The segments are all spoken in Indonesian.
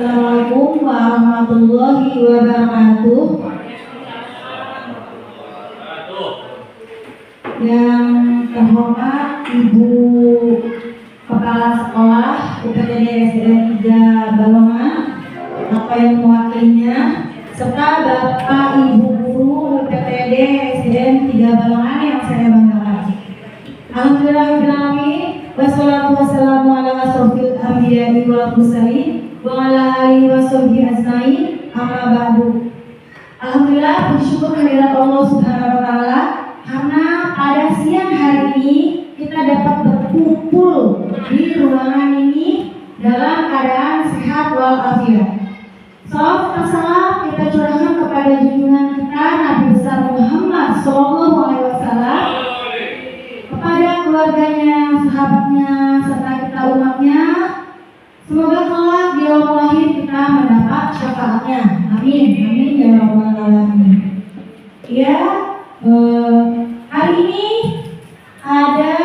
Assalamualaikum warahmatullahi wabarakatuh. Yang terhormat Ibu Kepala Sekolah UPTD SDN 3 Balongan, Bapak yang mewakilinya, serta Bapak Ibu Guru UPTD SDN 3 Balongan yang saya banggakan. Alhamdulillahirrahmanirrahim. Wassalatu wassalamu ala asrofil anbiya'i wal mursalin wa ala alihi washabihi ajmain. Amma ba'du. Alhamdulillah, puji syukur kehadirat Allah Subhanahu wa taala karena pada siang hari ini kita dapat berkumpul di ruangan ini dalam keadaan sehat walafiat. Salawat salam kita curahkan kepada junjungan kita Nabi besar Muhammad SAW, kepada keluarganya, sahabatnya, serta kita umatnya. Semoga kelak di yaumul akhir kita mendapat syafaatnya. Amin, amin ya rabbal alamin. Ya, hari ini ada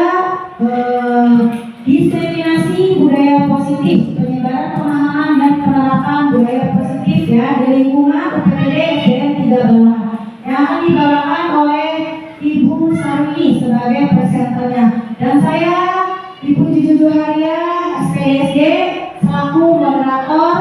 diseminasi budaya positif, penyebaran pemahaman dan penerapan budaya positif ya di lingkungan UPTD SDN 3 Balongan yang akan dibawakan oleh Ibu Sarwi sebagai presenternya, dan saya Ibu Juju Haria SPDSD selaku moderator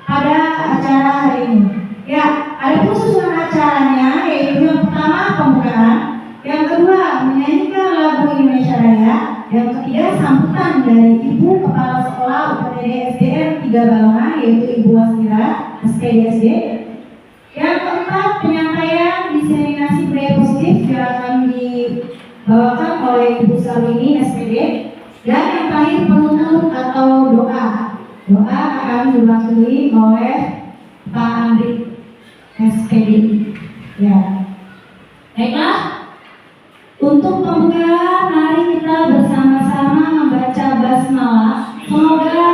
pada acara hari ini. Ya, ada susunan acaranya, yaitu yang pertama pembukaan, yang kedua menyanyikan lagu Indonesia Raya, yang ketiga sambutan dari Ibu Kepala Sekolah UPTD SDN 3 Balongan yaitu Ibu Wasmira SPDSD. Yang keempat penyampaian diseminasi budaya positif yang akan dibawakan oleh Ibu Salwini SPD. Dan yang terakhir penutup atau doa. Doa akan diwakili oleh Pak Andri SPD. Ya. Baiklah. Untuk pembuka, mari kita bersama-sama membaca basmalah. Semoga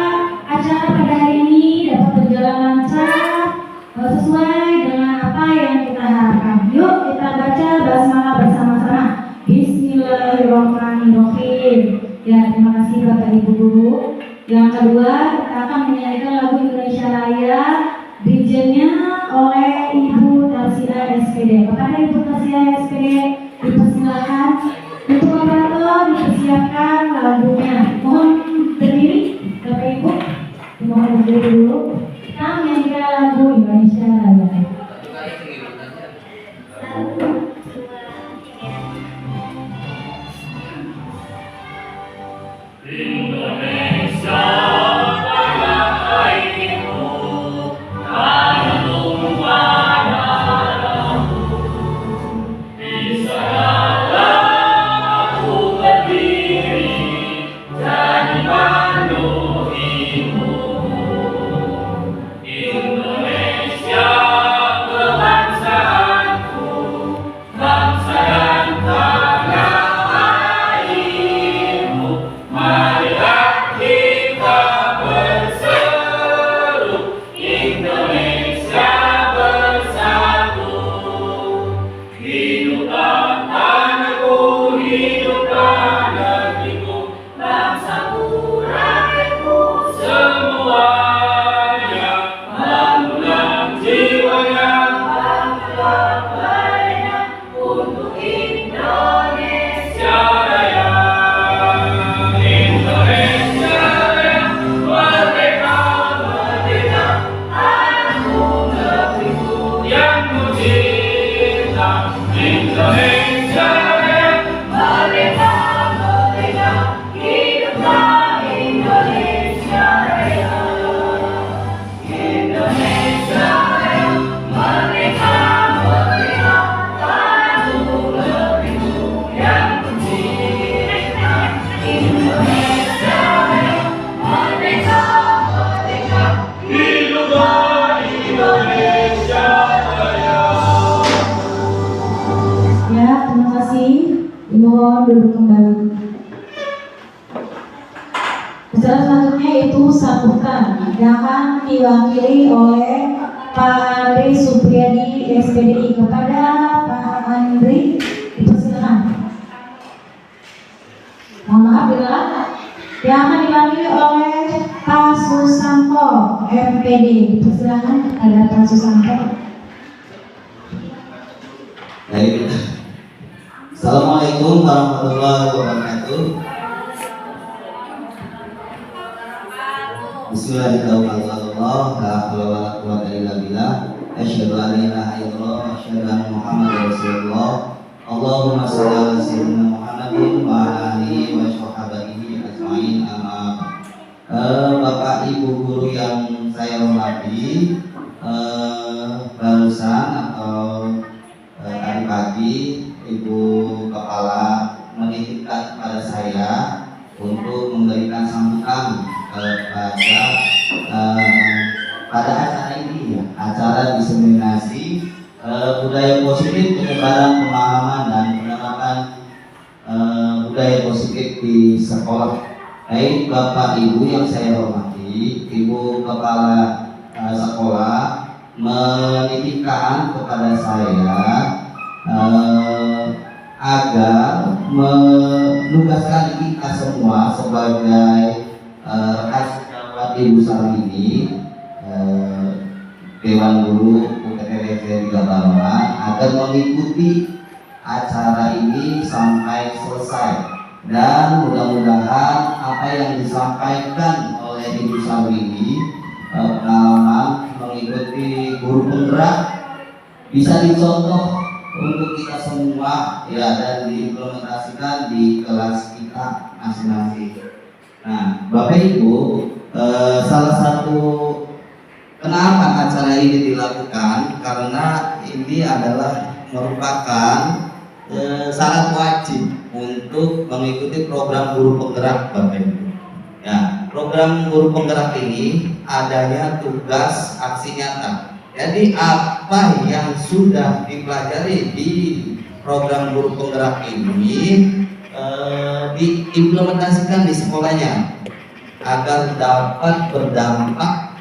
acara pada hari ini dapat berjalan lancar sesuai dengan apa yang kita harapkan. Yuk kita baca basmalah bersama-sama. Bismillahirrahmanirrahim. Ya, terima kasih Bapak Ibu Guru. Yang kedua, kita akan menyanyikan lagu Indonesia Raya, dirjennya oleh Ibu Tarsia SPD. Kepada Ibu Tarsia SPD, dipersilakan untuk operator dipersiapkan lagunya. Mohon berdiri, Bapak Ibu. Mohon berdiri dulu. Kita menyanyikan lagu Indonesia Raya. Indonesia. Mohon duduk kembali. Acara selanjutnya yaitu sambutan yang akan diwakili oleh Pak Andri Supriyadi SPDI. Kepada Pak Andri, dipersilakan. Mohon maaf bila yang akan diwakili oleh Pak Susanto MPD. Persilakan kepada Pak Susanto. Baik. Assalamualaikum warahmatullahi wabarakatuh. Bismillahirrahmanirrahim. La haula wala quwwata illa billah. Asyhadu an la ilaha illallah wa asyhadu anna Muhammadar Rasulullah. Allahumma shalli ala sayyidina Muhammadin wa ala alihi wa sahbihi ajmain. Amma Bapak Ibu guru yang saya hormati, barusan atau tadi pagi Ibu Kepala menitipkan kepada saya untuk memberikan sambutan pada acara ini, ya, acara diseminasi budaya positif, penyebaran pemahaman dan penerapan budaya positif di sekolah. Baik Bapak Ibu yang saya hormati, Ibu Kepala sekolah menitipkan kepada saya agar menugaskan kita semua sebagai rekan sejawat Ibu Sarwini, Dewan Guru UPTD 3 Balongan, agar mengikuti acara ini sampai selesai, dan mudah-mudahan apa yang disampaikan oleh Ibu Sarwini, pengalaman mengikuti guru penggerak, bisa dicontoh untuk kita semua, ya, dan diimplementasikan di kelas kita masing-masing. Nah, Bapak Ibu, salah satu kenapa acara ini dilakukan, karena ini adalah merupakan syarat wajib untuk mengikuti program guru penggerak, Bapak Ibu. Ya, program guru penggerak ini adanya tugas aksi nyata. Jadi apa yang sudah dipelajari di program guru penggerak ini diimplementasikan di sekolahnya agar dapat berdampak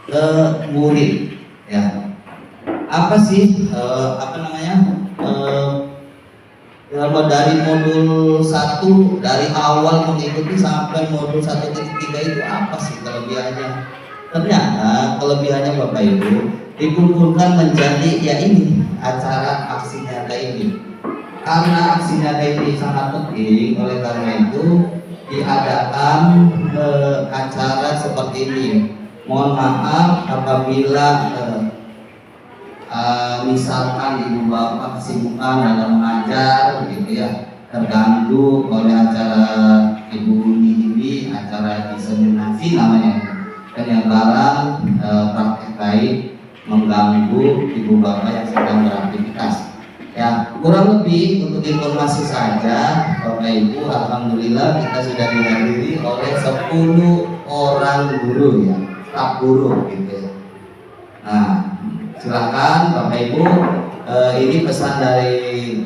ke murid. Ya, apa sih dari modul 1 dari awal mengikuti sampai modul 1-3 itu apa sih kelebihannya? Ternyata kelebihannya Bapak Ibu dikumpulkan menjadi, ya, ini acara aksi nyata ini. Karena aksi nyata ini sangat penting, oleh karena itu diadakan acara seperti ini. Mohon maaf apabila misalkan Ibu Bapak kesibukan dalam mengajar, gitu ya, terganggu oleh acara Ibu ini, acara diseminasi namanya, penyebaran praktek baik, mengganggu Ibu Bapak yang sedang beraktivitas. Ya, kurang lebih untuk informasi saja, Bapak Ibu, alhamdulillah kita sudah dihadiri oleh 10 orang guru, ya, staf guru, gitu. Nah, silakan Bapak Ibu, ini pesan dari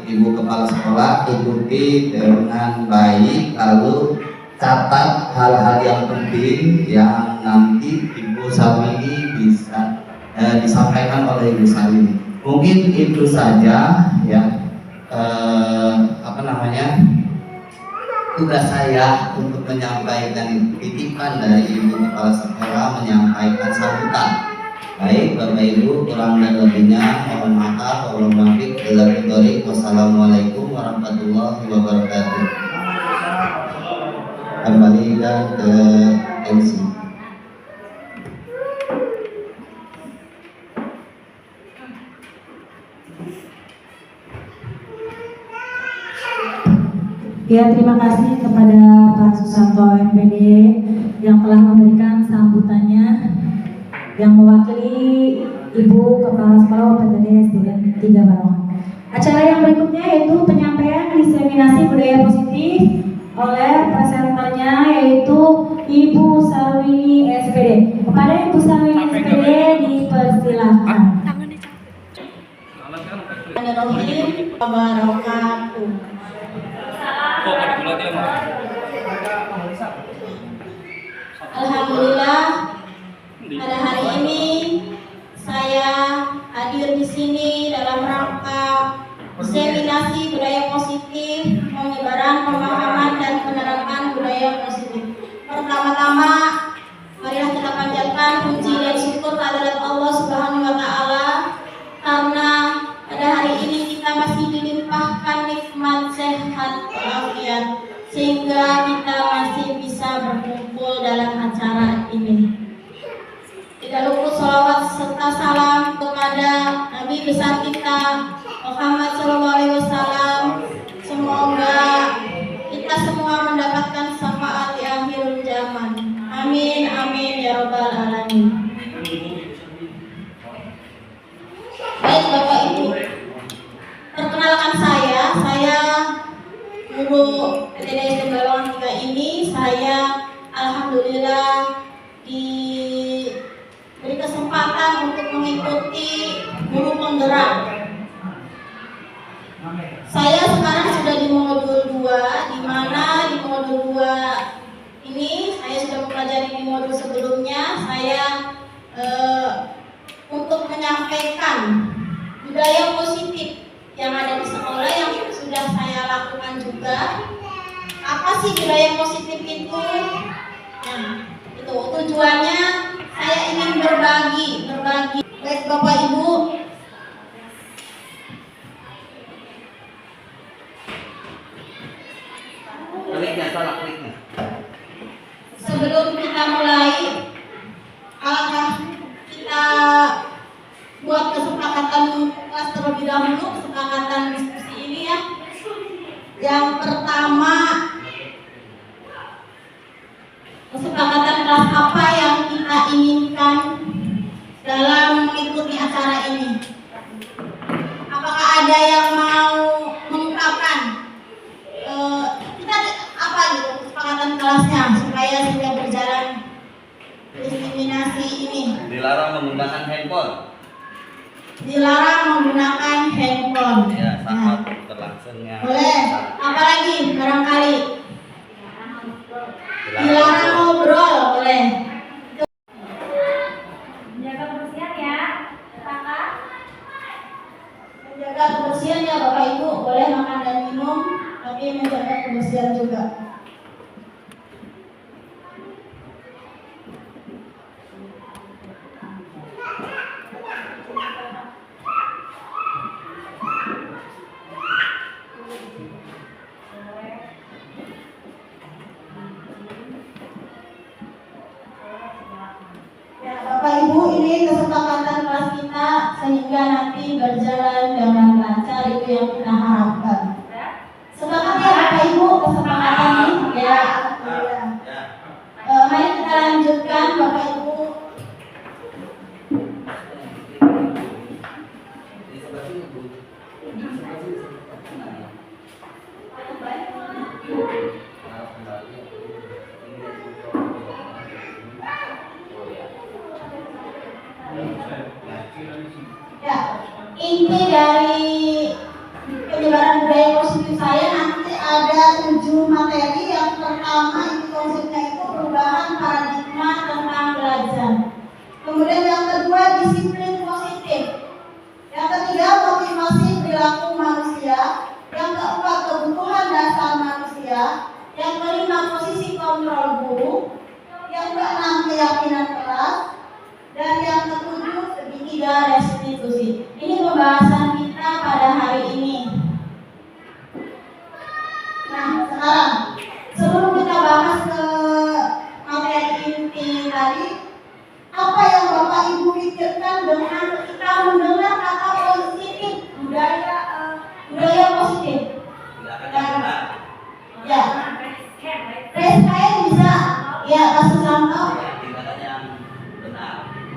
Ibu Kepala Sekolah, ikuti dengan baik, lalu catat hal-hal yang penting yang nanti Ibu Sarwini bisa disampaikan oleh Ibu Sarwini. Mungkin itu saja, ya, tugas saya untuk menyampaikan titipan dari Ibu Kepala Sekolah, menyampaikan sambutan. Baik Bapak Ibu, kurang dan lebihnya mohon maaf. Wassalamualaikum warahmatullahi wabarakatuh. Kembali ke MC. Ya, terima kasih kepada Pak Susanto MPD yang telah memberikan sambutannya, yang mewakili Ibu Kepala Sekolah UPTD SDN 3 Balongan. Acara yang berikutnya yaitu penyampaian diseminasi budaya positif oleh presenternya, yaitu Ibu Sarwini SPD. Kepada Ibu Sarwini SPD dipersilahkan. Bismillahirrahmanirrahim. Wabarakatuh. Alhamdulillah, pada hari ini saya hadir di sini dalam rangka diseminasi budaya positif, penyebaran pemahaman dan penerapan budaya positif. Pertama-tama, marilah kita panjatkan puji Tidak luput salawat serta salam kepada Nabi besar kita Muhammad SAW. Semoga kita semua mendapatkan syafaat di akhir zaman. Amin amin ya rabbal alamin. Baik Bapak Ibu, perkenalkan saya guru PTD SD Balongan 3 ini. Saya alhamdulillah diberi kesempatan untuk mengikuti guru penggerak. Saya sekarang sudah di modul 2, di mana di modul 2 ini saya sudah mempelajari di modul sebelumnya. Saya untuk menyampaikan budaya positif yang ada di sekolah yang sudah saya lakukan juga. Apa sih budaya positif itu? Nah, itu tujuannya saya ingin berbagi. Baik Bapak Ibu, Kliknya salah kliknya. sebelum kita mulai, alangkah kita buat kesepakatan kelas terlebih dahulu, kesepakatan diskusi ini ya. Yang pertama, kesepakatan kelas apa yang kita inginkan dalam mengikuti acara ini? Apakah ada yang mau mengungkapkan kita apa gitu kesepakatan kelasnya supaya sudah berjalan diskriminasi ini? Dilarang menggunakan handphone. Dilarang menggunakan handphone. Ya, Nah, sama berlangsungnya. boleh. Apalagi barangkali dilarang ngobrol, boleh. Menjaga kebersihan ya, Kakak. Menjaga kebersihan ya Bapak Ibu, boleh makan dan minum, tapi menjaga kebersihan juga. Ya Bapak Ibu, ini kesepakatan kelas kita sehingga nanti berjalan dengan lancar, itu yang kita harapkan. Sepakat ya Bapak Ibu kesepakatan ini? Ya, alhamdulillah. Mari kita lanjutkan Bapak Ibu. Ya, inti dari penyebaran budaya positif saya nanti ada 7 materi. Yang pertama inti konsepnya itu perubahan paradigma tentang belajar. Kemudian yang kedua disiplin positif. Yang ketiga motivasi perilaku manusia. Yang keempat kebutuhan dasar manusia. Yang kelima posisi kontrol guru. Yang keenam keyakinan kelas. Dan yang ketujuh segitiga restitusi. Ini pembahasan kita pada hari ini. Nah, sekarang sebelum kita bahas ke materi inti tadi, apa yang Bapak Ibu pikirkan dengan ketika mendengar kata positif, budaya positif? Ya, saya bisa. Ya, kasus contoh.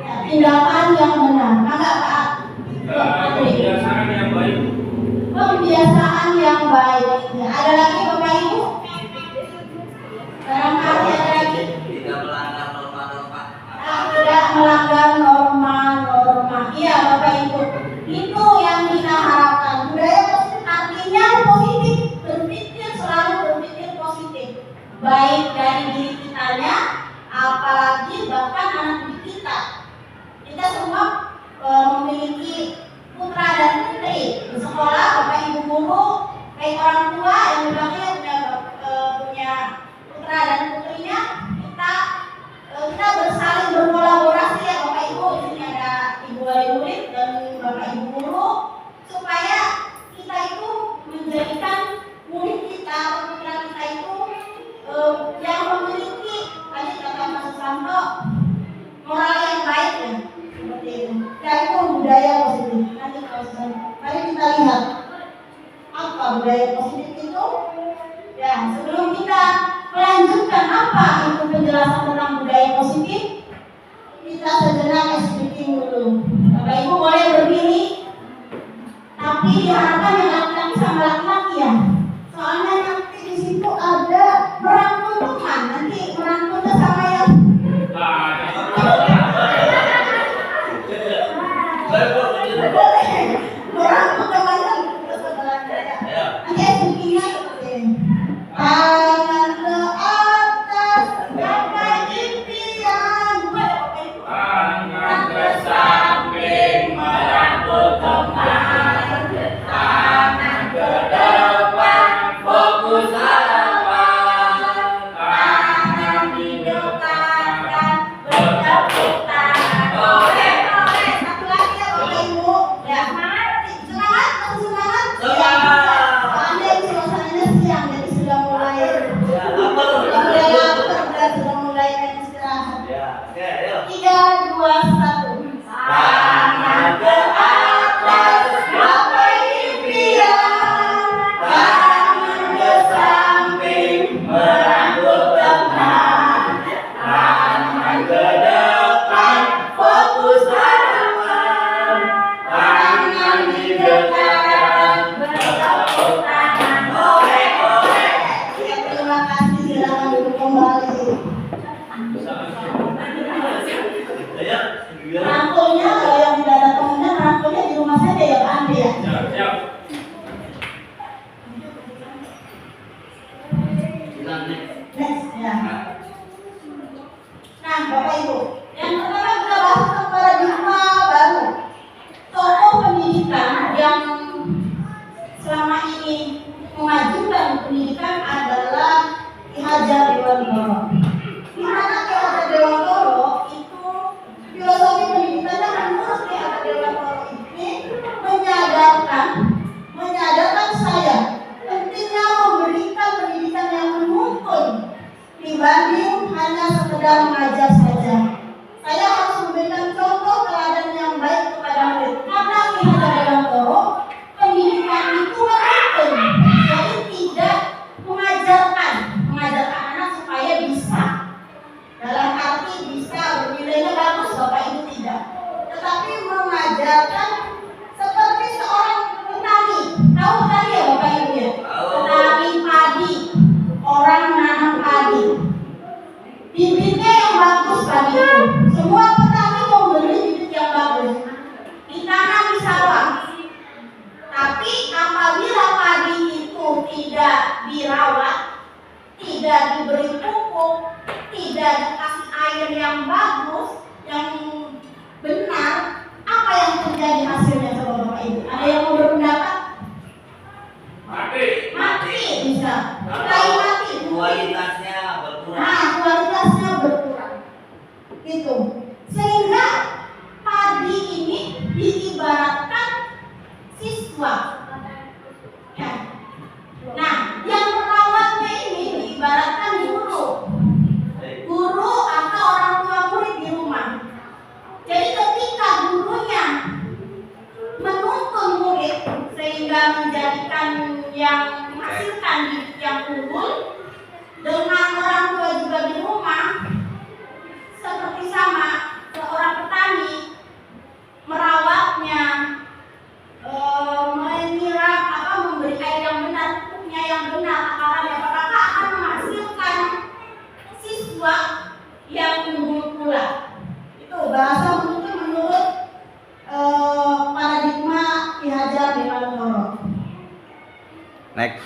Ya, tindakan yang benar. Kakak Pak. Kebiasaan yang baik. Pembiasaan yang baik. Ya, ada lagi Bapak Ibu? Barangkali ada lagi. Tidak melanggar norma-norma. Tidak melanggar norma-norma. Iya Bapak Ibu. Itu yang kita harapkan. Budaya positif artinya positif. Selalu berpikir positif. Baik dari diri kitanya, apalagi bahkan anak didik kita. Kita semua memiliki putra dan putri di sekolah, Bapak Ibu guru, baik orang tua yang berbahagia punya putra dan putrinya. Kita bersaling berkolaborasi ya Bapak Ibu. Di sini ada Ibu wali murid dan Bapak Ibu guru, supaya kita itu menjadikan murid kita atau putra kita itu yang memiliki tadi kata Mas Susanto moral yang baik ya. budaya positif. Nanti kalau sudah, mari kita lihat apa budaya positif itu. Ya, sebelum kita melanjutkan apa itu penjelasan tentang budaya positif, kita sejenak speaking dulu. Bapak Ibu boleh berdiri, tapi diharapkan yang laki-laki sama laki-laki ya. Soalnya nanti di situ ada merangkul Tuhan, nanti merangkulnya sama yang boleh merangkul temannya terus sebelah. Nanti speakingnya seperti ini. Tangan ke atas, gapai impian. Tangan ke samping merangkul teman, tangan ke depan fokus harapan, tangan didekatkan bertepuk tangan. Boleh, boleh. Satu lagi ya Bapak Ibu. Ya, semangat, masih semangat. Soalnya ini suasananya siang, jadi sudah mulai lapar, sudah mulai istirahat. 3, 2, 1. Tangan ke atas, gapai impian, tangan ke samping merangkul teman, tangan ke depan fokus harapan, tangan didekatkan bertepuk tangan. Ya, terima kasih, silakan duduk kembali. Rangkulnya kalau yang tidak ada temennya, rangkulnya di rumah saja ya Pak Andi ya. Siap. Next ya. Nah Bapak Ibu, yang pertama kita bahas tentang paradigma baru. Tokoh pendidikan yang selama ini memajukan pendidikan adalah Ki Hajar Dewantoro. Di mana Ki Hajar Dewantoro itu filosofi pendidikannya menurut Ki Hajar Dewantoro ini menyadarkan saya pentingnya memberikan pendidikan yang menuntun dibanding hanya sekedar mengajar saja. Saya harus memberikan contoh teladan yang baik kepada murid. Karena Ki Hajar Dewantoro pendidikan itu menuntun, jadi tidak mengajarkan anak supaya bisa. Dalam arti bisa bernilainya bagus, Bapak Ibu tidak. Tetapi mengajarkan seperti seorang petani. Tahu petani ya Bapak Ibu ya? Petani padi, orang menanam padi. Bibitnya yang bagus padi itu. Semua petani mau beli bibit yang bagus. Ditanam di sawah. Tapi apabila padi itu tidak dirawat, tidak diberi pupuk, tidak dikasih air yang bagus, yang benar, apa yang terjadi hasilnya coba Bapak Ibu? Ada yang mau berpendapat? Mati bisa. Kayu mati. Kualitasnya berkurang. Nah, kualitasnya berkurang. Gitu. Sehingga padi ini diibaratkan siswa. Ya. Nah, yang merawatnya ini diibaratkan guru atau orang tua murid di rumah. Jadi ketika gurunya menuntun murid sehingga menjadikan yang menghasilkan didik yang unggul, dengan orang tua juga di rumah seperti sama seorang petani merawatnya, menyiram memberi air yang benar, pupuknya yang benar, akarnya, maka akan menghasilkan siswa yang unggul pula. Itu bahasa mungkin menurut paradigma Ki Hajar Dewantoro. Next.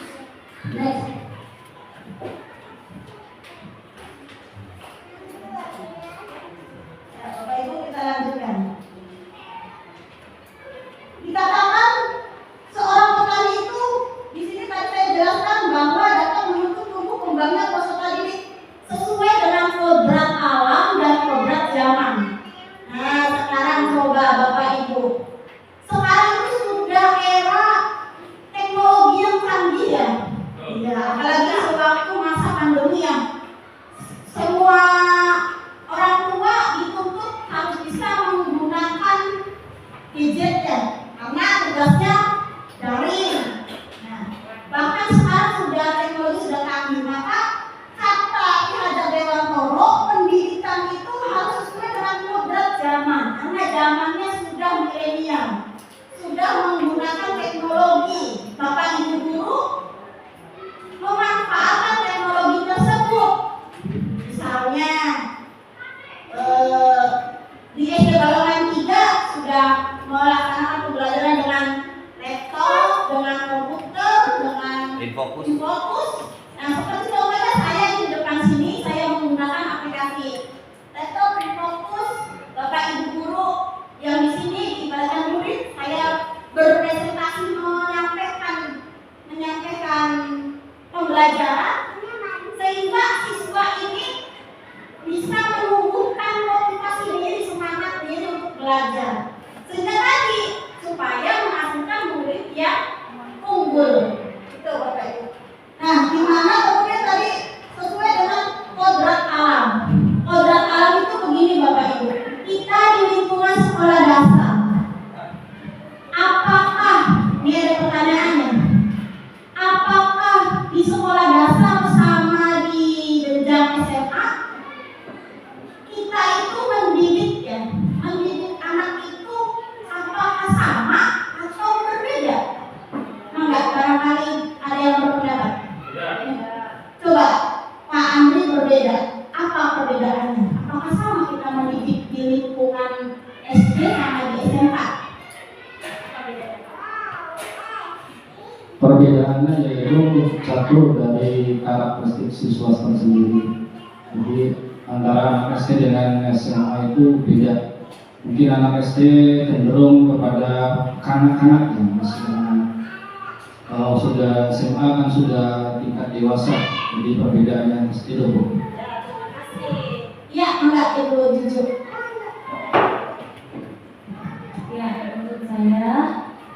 gadget ya, karena tugasnya daring. Nah, bahkan sekarang sudah teknologi sudah canggih, maka kata Ki Hajar Dewantoro, pendidikan itu harus sesuai dengan kodrat zaman, karena zamannya sudah milenial, sudah menggunakan teknologi. Bapak Ibu guru memanfaatkan teknologi tersebut. Misalnya di SD Balongan 3 sudah melaksanakan pembelajaran dengan laptop, dengan komputer, dengan Infokus. Infokus. Nah, seperti contohnya saya di depan sini, saya menggunakan aplikasi laptop Infokus. Bapak Ibu guru yang di sini di barisan murid, saya berpresentasi menyampaikan pembelajaran sehingga siswa ini bisa menumbuhkan motivasi diri, semangat diri untuk belajar, sehingga tadi supaya menghasilkan murid yang unggul. Itu Bapak Ibu. Nah, di mana kemudian tadi sesuai dengan kodrat alam. Kodrat alam itu begini Bapak Ibu. Kita di lingkungan sekolah dasar, apakah, ini ada pertanyaannya, apakah di sekolah dasar sama di jenjang SMA kita itu mendidik anak itu apakah sama atau berbeda? Enggak, barangkali ada yang berpendapat. Coba Pak Andri berbeda. Apa perbedaannya? Apakah sama kita mendidik di lingkungan SD sama di SMA? Perbedaannya yaitu satu dari karakteristik siswa tersendiri. Jadi antara anak SD dengan SMA itu beda. Mungkin anak SD cenderung kepada kanak-kanak yang masih anak. Kalau sudah SMA kan sudah tingkat dewasa. Jadi perbedaannya itu Bu. Ya, enggak Ibu jujur. Ya, menurut saya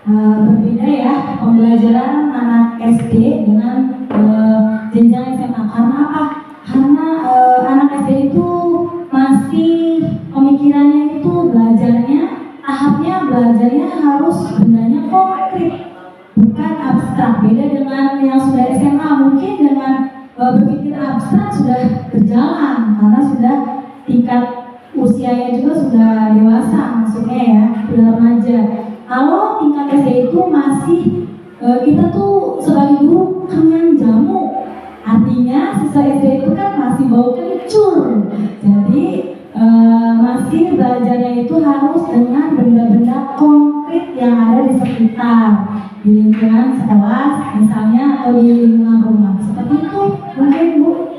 berbeda ya pembelajaran anak SD dengan jenjang SMA. Karena apa? Karena anak SD itu masih pemikirannya itu belajarnya harus bendanya konkret, bukan abstrak. Beda dengan yang sudah SMA, mungkin dengan berpikir abstrak sudah berjalan karena sudah tingkat usianya juga sudah dewasa, maksudnya ya sudah remaja. Kalau tingkat SD itu masih kita tuh sebagai guru kenyang jamu, artinya siswa SD itu kan masih bau kencur. Jadi masih belajarnya itu harus dengan benda-benda konkret yang ada di sekitar, di lingkungan sekolah misalnya, atau di lingkungan rumah. Seperti itu mungkin Bu.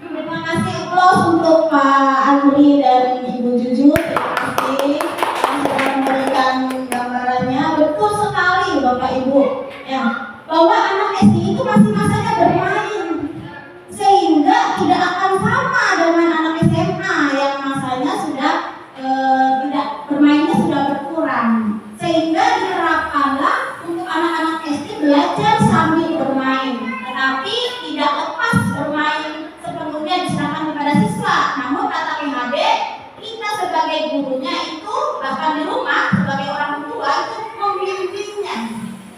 Terima kasih Plus untuk Pak Andri dan Ibu Juju. Terima kasih yang sudah memberikan gambarannya. Betul sekali Bapak Ibu ya, bahwa anak SD itu masih masanya bermain, sehingga tidak akan sama dengan anak SMA yang masanya sudah tidak bermainnya sudah berkurang, sehingga diterapkanlah untuk anak-anak SD belajar sambil bermain, tetapi tidak lepas bermain sepenuhnya diserahkan kepada siswa. Namun kata PHD, kita sebagai gurunya itu bahkan di rumah sebagai orang tua itu membimbingnya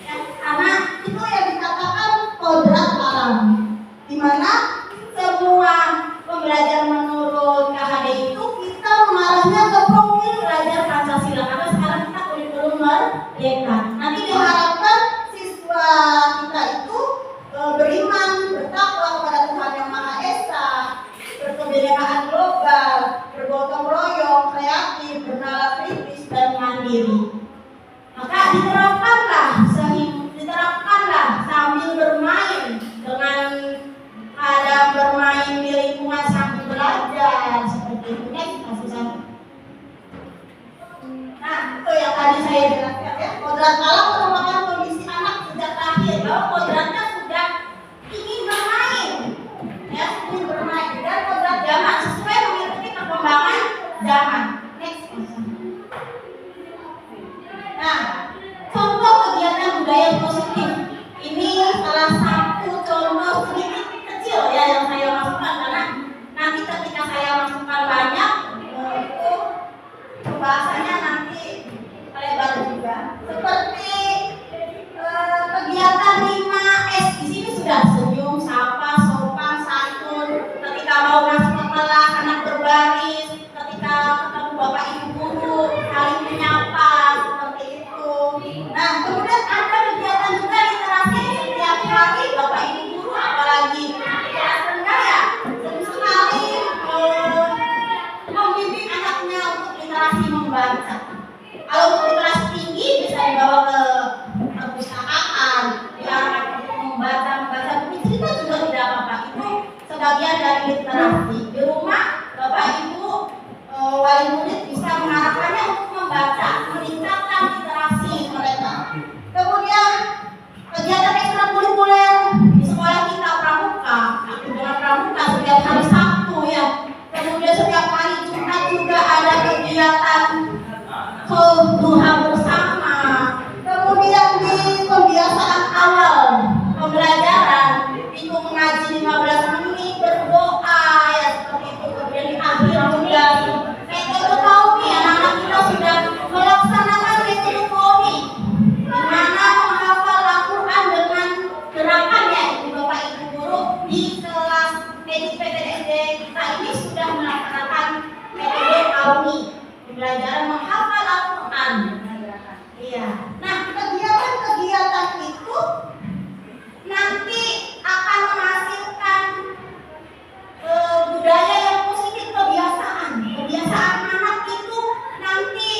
ya, karena itu yang dikatakan kodrat alam, di mana semua pembelajaran menurut KHD itu kita mengarahnya ke profil belajar Pancasila, karena sekarang kita kurikulum merdeka. Nanti diharapkan siswa kita itu beriman, bertakwa kepada Tuhan Yang Maha Esa, berkebinekaan global, bergotong royong, kreatif, bernalar kritis dan mandiri. Maka diterapkanlah sambil bermain, dengan ada bermain di lingkungan sambil belajar, seperti itu kan susah. Nah, itu yang tadi saya jelaskan ya. Kodrat alam merupakan kondisi anak sejak lahir, bahwa kodratnya sudah ingin bermain, ya, ingin bermain, dan kodrat zaman sesuai mengikuti perkembangan zaman. Next. Nah, contoh kegiatan budaya positif. Ini salah satu contoh sedikit kecil ya yang saya masukkan, karena nanti ketika saya masukkan banyak itu bahasanya nanti membaca. Kalau untuk di kelas tinggi bisa dibawa ke perpustakaan, diarahkan untuk membaca buku cerita juga tidak apa-apa. Itu sebagian dari literasi. Di rumah Bapak Ibu wali murid bisa mengarahkannya untuk membaca, meningkatkan literasi mereka. Kemudian kegiatan ekstrakurikuler di sekolah kita pramuka, dengan pramuka setiap hari Sabtu ya. Kemudian setiap hari Jumat juga ada kegiatan duha bersama. Kemudian di pembiasaan awal pembelajaran itu mengaji 15 menit berdoa ya seperti itu. Kemudian di akhir juga metode kaumi, anak-anak kita sudah melaksanakan metode kaumi, di mana menghafal Al-Quran dengan gerakan ya ibu bapak ibu guru di kelas PTSD kita ini sudah melaksanakan metode kaumi, pembelajaran menghafal Al-Quran. Iya. Nah, kegiatan-kegiatan itu nanti akan menghasilkan budaya yang positif, kebiasaan anak itu nanti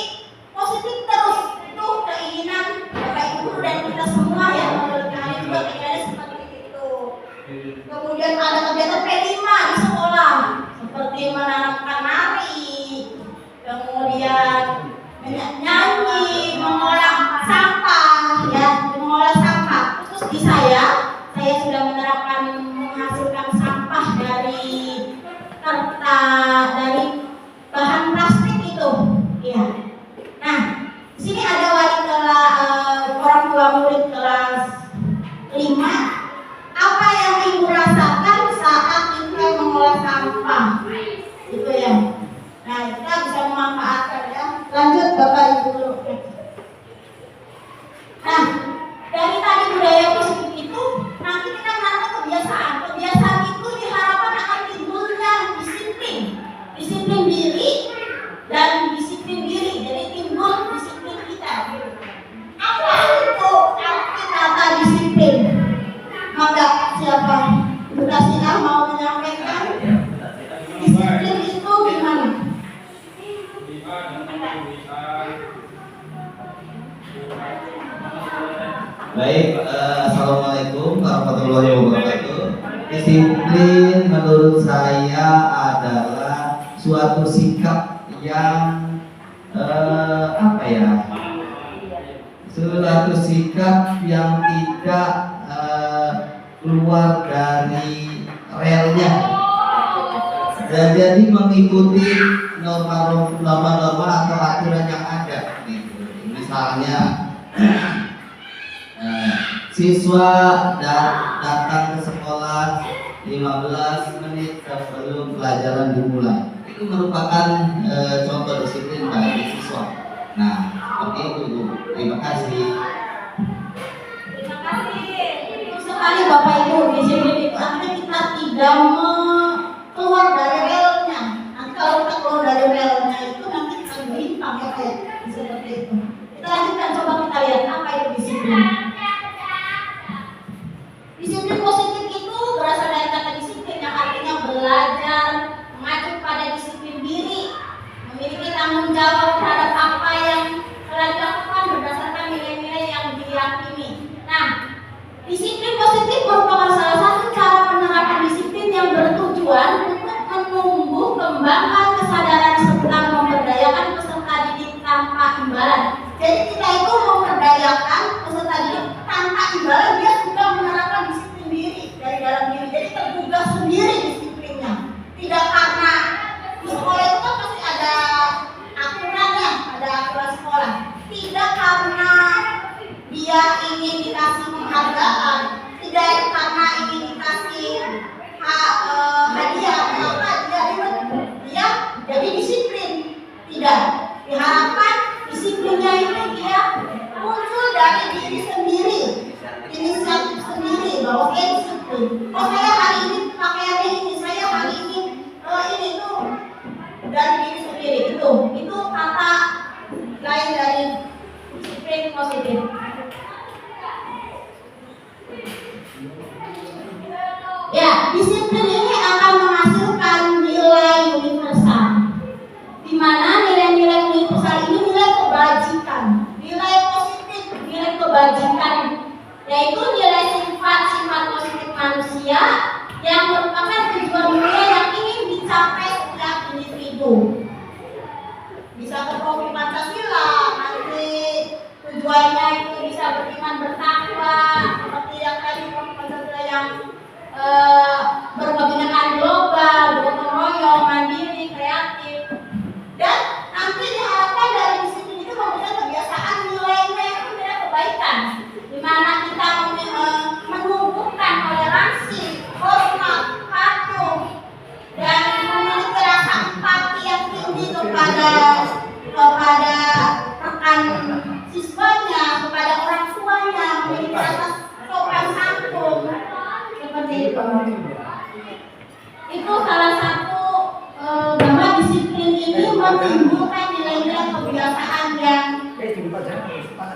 positif terus. Itu keinginan Bapak Ibu dan kita semua ya, kalian juga keinginannya seperti itu. Kemudian ada kegiatan P5 di sekolah seperti menanamkan nari, kemudian nyanyi, mengolah sampah ya, mengolah sampah. Terus di saya sudah menerapkan menghasilkan sampah dari kertas, dari bahan plastik itu ya. Nah, di sini ada wali kelas orang tua murid kelas 5. Apa yang ibu rasakan saat ibu mengolah sampah itu ya. Nah, kita bisa memanfaatkan ya. Lanjut Bapak Ibu dulu. Nah, dari tadi budaya positif itu nanti kita menanamkan kebiasaan. Kebiasaan itu diharapkan akan timbulnya disiplin diri dan disiplin diri. Jadi timbul disiplin kita. Apa itu arti kata disiplin? Maka siapa? Ibu Tasina mau menyampaikan disiplin itu gimana? Baik, assalamualaikum warahmatullahi wabarakatuh. Disiplin menurut saya adalah suatu sikap yang suatu sikap yang tidak keluar dari relnya dan jadi mengikuti norma-norma atau aturan yang ada gitu. Misalnya siswa datang ke sekolah 15 menit sebelum pelajaran dimulai. Itu merupakan contoh disiplin bagi siswa. Nah, seperti itu Bu. Terima kasih. Terima kasih. Betul sekali Bapak Ibu. Disiplin itu artinya kita tidak keluar dari relnya. Nanti kalau kita keluar dari relnya itu nanti kita menyimpang ya kayak seperti itu. Kita lanjutkan, coba kita lihat apa itu disiplin. Disiplin positif itu berasal dari kata disiplin yang artinya belajar, mengacu pada disiplin diri, memiliki tanggung jawab terhadap apa yang telah dilakukan berdasarkan nilai-nilai yang diyakini. Nah, disiplin positif merupakan salah satu cara penerapan disiplin yang bertujuan untuk menumbuh kembangkan kesadaran serta memberdayakan peserta didik tanpa imbalan. Jadi kita itu memberdayakan peserta didik tanpa imbalan, dia sudah menerapkan disiplin diri dari dalam diri. Jadi tergugah sendiri disiplinnya. Tidak karena di sekolah itu kan pasti ada aturannya, ada aturan sekolah. Tidak karena dia ingin dikasih penghargaan, tidak karena ingin dikasih hadiah apa dia jadi disiplin. Tidak, diharapkan disiplinnya itu dia muncul dari diri sendiri, inisiatif sendiri bahwa dia disiplin. Oh saya hari ini pakaiannya ini, saya hari ini ini tuh dari diri sendiri. Itu kata lain dari disiplin positif. Ya, disiplin ini akan menghasilkan nilai universal, di mana nilai-nilai universal ini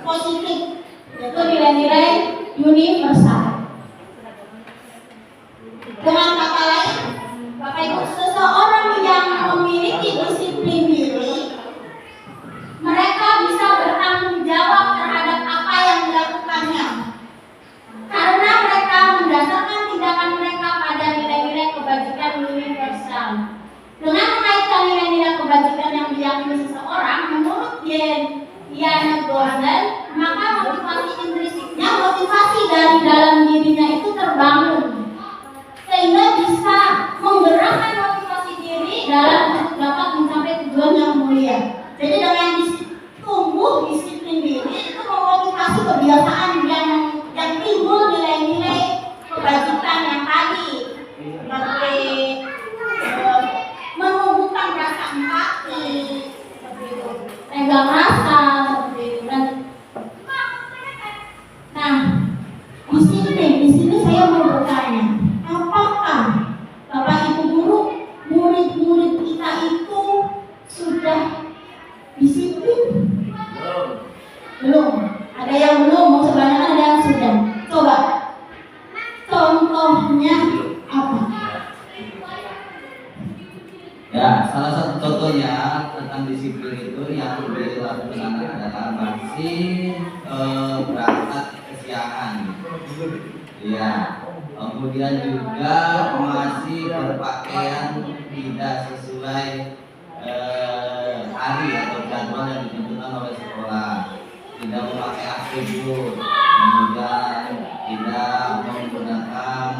positif, Itu nilai-nilai universal. dengan kata lain, Bapak Ibu, seseorang yang memiliki disiplin diri, mereka bisa bertanggung jawab terhadap apa yang dilakukannya, karena mereka mendasarkan tindakan mereka pada nilai-nilai kebajikan universal. Dengan mengaitkan nilai-nilai kebajikan yang diyakini seseorang, menurut Diana Gordon, maka motivasi intrinsiknya, motivasi dari dalam dirinya itu terbangun, sehingga bisa menggerakkan motivasi diri dalam untuk dapat mencapai tujuan yang mulia. Jadi dengan tumbuh disiplin diri itu memotivasi kebiasaan yang timbul nilai-nilai kebajikan yang tadi, seperti menumbuhkan rasa empati, seperti itu, pegang rasa, seperti itu. Dan nah, disiplin di sini saya mau bertanya, apakah Bapak Ibu guru, murid-murid kita itu sudah disiplin? Belum. Ada yang belum, sebanyak ada yang sudah. Coba contohnya apa? Ya, salah satu contohnya tentang disiplin itu yang dilakukan anak adalah masih berangkat kesiangan. Iya. Kemudian juga masih berpakaian tidak sesuai hari atau jadwal yang ditentukan oleh sekolah, tidak memakai atribut, kemudian tidak menggunakan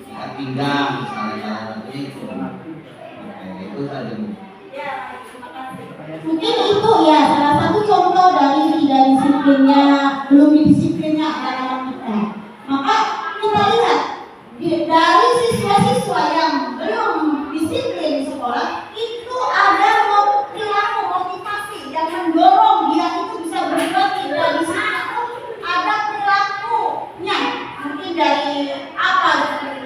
ikat pinggang misalnya seperti itu. Oke, itu saja. Mungkin itu ya salah satu contoh dari tidak disiplinnya, belum disiplinnya anak-anak kita. Maka kita lihat dari siswa-siswa yang belum disiplin di sekolah itu ada perilaku motivasi yang mendorong dia itu bisa berbuat tidak disiplin. Ada perilakunya, mungkin dari apa?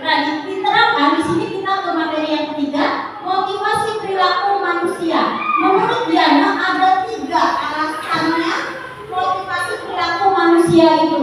Nah, diterapkan di sini kita ke materi yang ketiga, motivasi perilaku manusia. Menurut Diana ada 3 alasannya motivasi perilaku manusia itu.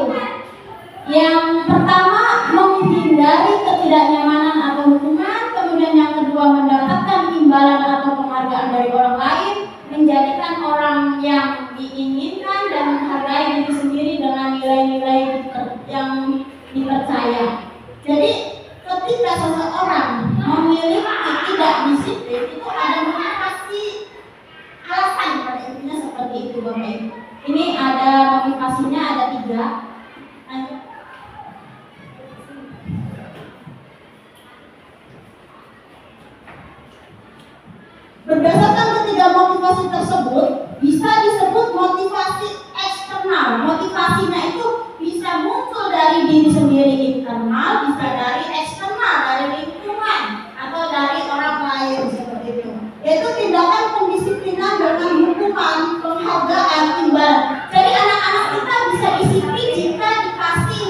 Yang pertama, menghindari ketidaknyamanan atau hukuman. Kemudian yang kedua, mendapatkan imbalan atau penghargaan dari orang lain, menjadikan orang yang diinginkan dan menghargai diri sendiri dengan nilai-nilai yang dipercaya. Jadi ketika seseorang memiliki tidak disiplin, itu ada motivasi alasan, pada intinya seperti itu Bapak Ibu. Ini ada motivasinya, ada 3. Berdasarkan ketiga motivasi tersebut, bisa disebut motivasi eksternal. Motivasinya itu bisa muncul dari diri sendiri internal, bisa dari eksternal, dari lingkungan, atau dari orang lain seperti itu. Yaitu tindakan pendisiplinan dengan hukuman, penghargaan, imbalan. Jadi anak-anak kita bisa disiplin jika dikasih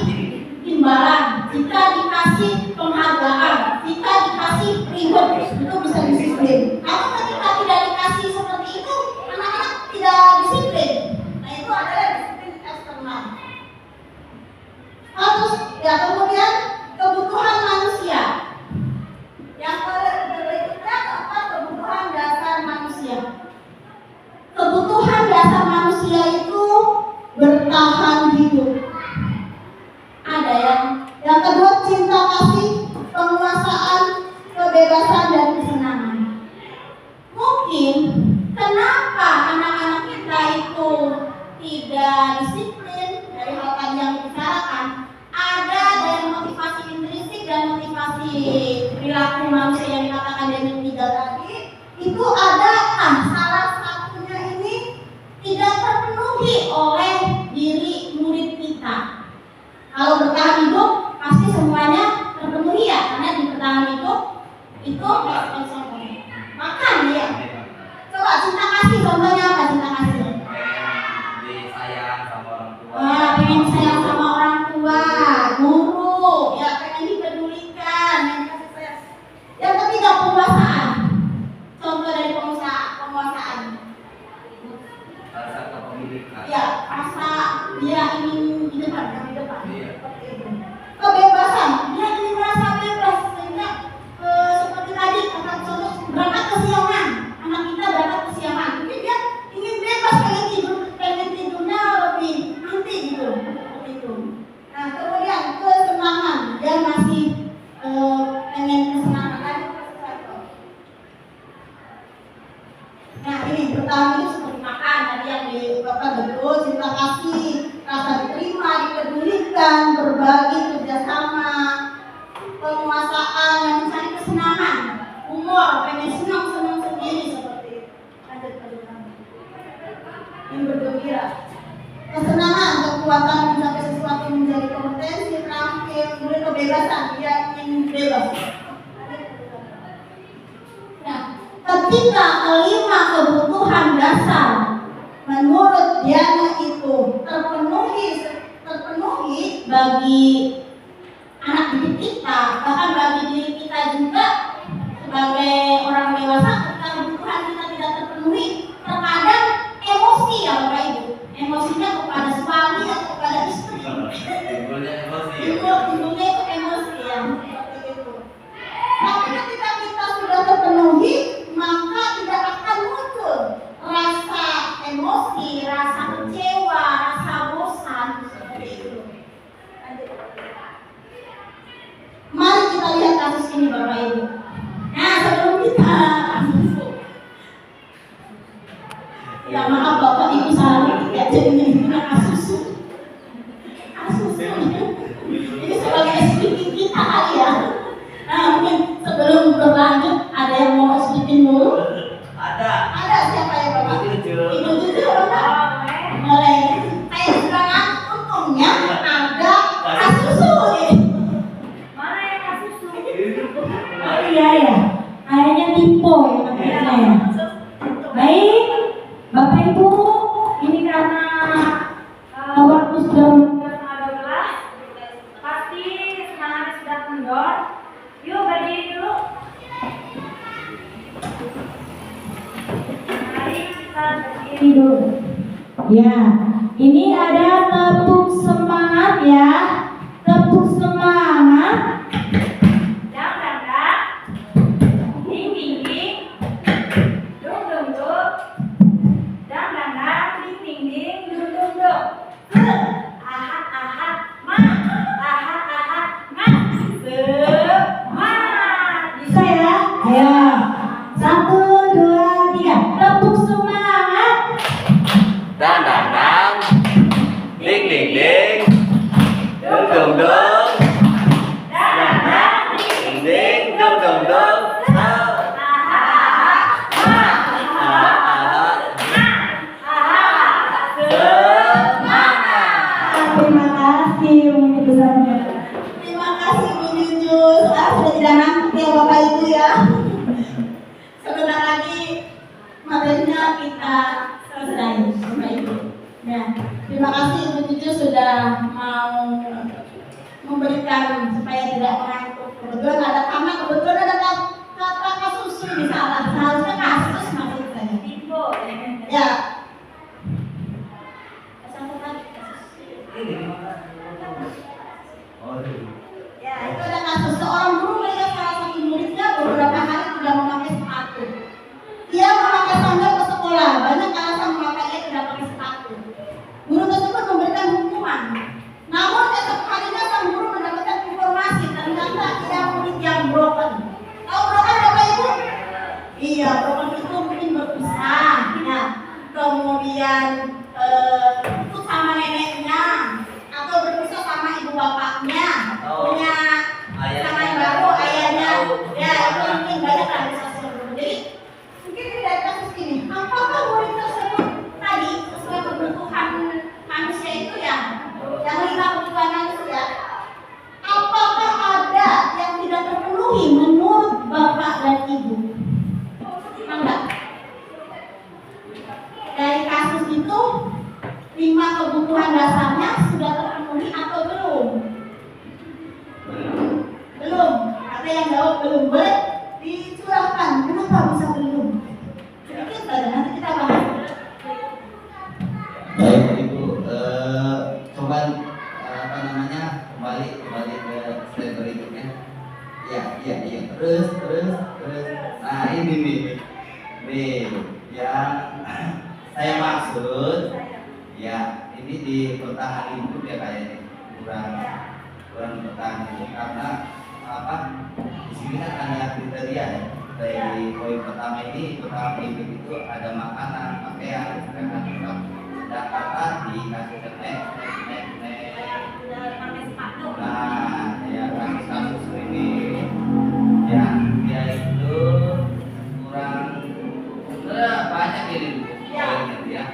imbalan, jika dikasih penghargaan, jika dikasih reward, itu bisa disiplin. Kalau ketika tidak dikasih seperti itu, anak-anak tidak disiplin. Nah, itu adalah disiplin eksternal. Terus ya, kemudian kebutuhan manusia. Yang berikutnya keempat, kebutuhan dasar manusia. Kebutuhan dasar manusia itu bertahan hidup. Ada yang kedua, cinta kasih, penguasaan, kebebasan dan kesenangan. Mungkin kenapa anak-anak kita itu tidak disiplin dari hal tadi yang dibicarakan, ada dari motivasi intrinsik dan motivasi perilaku manusia yang dikatakan dari 3 tadi, itu adakah salah satunya ini tidak terpenuhi oleh diri murid kita. Ya, rasa dia ingin di depan, di depan. Iya. Seperti itu. Kebebasan, dia ingin merasa bebas sehingga seperti tadi kata contoh berangkat kesiangan, anak kita berangkat kesiangan, mungkin dia ingin bebas pengen tidurnya lebih nanti gitu, seperti itu. Nah kemudian kesenangan, dia masih pengen kesenangan tadi. Nah ini pertama itu seperti makan tadi yang diungkapkan betul, cinta kasih, rasa diterima, dipedulikan, berbagi, kerjasama, penguasaan, dan mencari kesenangan, humor, pengen senang sendiri seperti itu. Lanjut kamu. Yang bergembira, kesenangan, kekuatan mencapai sesuatu menjadi kompetensi, terakhir, kemudian kebebasan, dia ingin bebas. Nah, ketika kelima kebutuhan dasar menurut Diana itu terpenuhi bagi anak didik kita, bahkan bagi diri kita juga sebagai orang dewasa, ketika kebutuhan kita tidak terpenuhi, terkadang emosi ya Bapak Ibu, emosinya kepada suami atau kepada istri. Timbulnya emosi. Timbulnya itu emosi ya, seperti itu. Tapi ketika kita sudah terpenuhi, maka tidak akan muncul rasa emosi, rasa kecewa, rasa bosan seperti itu. Mari kita lihat kasus ini Bapak Ibu. Nah sebelum kita ya maaf Bapak Ibu salah tidak jadinya ini kasus. Ini sebagai speaking kita kali ya. Nah mungkin sebelum berlanjut ada yang mau speaking dulu? Ada siapa ya Bapak? Ibu Jujur Bapak? Mulai saya sekarang untungnya ada kasusu nih. Oh iya ya, kayaknya Timpo ya namanya ya. Baik, Bapak Ibu, ini karena waktu sudah 12, pasti semangatnya sudah kendor. Yuk berdiri dulu. Mari kita berdiri dulu. Ya, ini ada tepuk semangat ya, tepuk semangat. Terima kasih Bu Jujur. Sudah tidak ngantuk ya Bapak Ibu ya. Sebentar lagi materinya kita selesai Bapak Ibu. Ya, terima kasih Bu Jujur sudah mau memberikan supaya tidak mengantuk. Kebetulan ada kamar, kebetulan ada kata kasus ini salah. Seharusnya kasus maksud saya. Ya. Ya, itu ada kasus seorang guru melihat salah satu muridnya beberapa hari tidak memakai sepatu. Ia memakai sandal ke sekolah, banyak alasan mengapa ia tidak pakai sepatu. Guru tersebut memberikan hukuman. Namun esok harinya sang guru mendapatkan informasi ternyata ia murid yang broken. Tahu broken Bapak Ibu? Iya, broken itu mungkin berpisah. Nah, kemudian putus sama neneknya atau berpisah sama ibu bapaknya, punya sama yang baru ayahnya, ya itu mungkin banyak lah di sosial media. Jadi mungkin dari kasus ini, apakah murid tersebut tadi sesuai kebutuhan manusia itu ya, yang 5 kebutuhan manusia, apakah ada yang tidak terpenuhi menurut bapak dan ibu? Enggak. Dari kasus itu 5 kebutuhan dasarnya sudah terpenuhi atau belum? Belum. Ada yang jawab belum. Boleh dicurahkan. Kenapa bisa belum? Sedikit saja, nanti kita bahas. terus ya ini di pertahanan hidup ya kayaknya kurang bertahan hidup karena apa di sini kan ada kriteria ya. Dari poin pertama ini pertama hidup itu ada makanan, pakaian, sedangkan tadi kasus naik. Nah, ya kasus ini ya dia itu kurang banyak ini poinnya ya.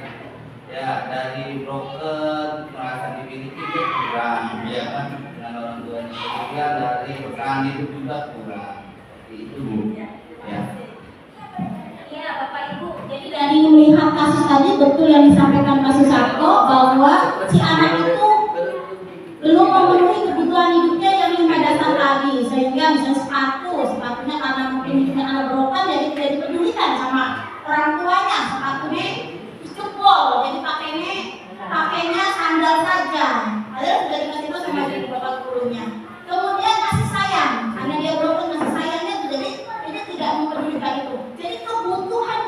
Ya dari broker merasa dimiliki itu kurang, ya kan dengan orang tuanya juga dari perusahaan itu juga kurang. Seperti itu Bu. Ya. Iya Bapak Ibu, jadi dari melihat kasus tadi betul yang disampaikan Pak Susarto bahwa si anak itu belum memenuhi kebutuhan hidupnya yang 5 dasar tadi, sehingga misalnya sepatunya karena mungkin hidupnya anak berokan jadi tidak dipedulikan sama orang tuanya, sepatunya jebol, jadi pakainya sandal saja, padahal sudah dikasih tahu sama ibu bapak gurunya. Kemudian kasih sayang, karena dia berokan kasih sayangnya jadi dia tidak mempedulikan itu. Jadi kebutuhan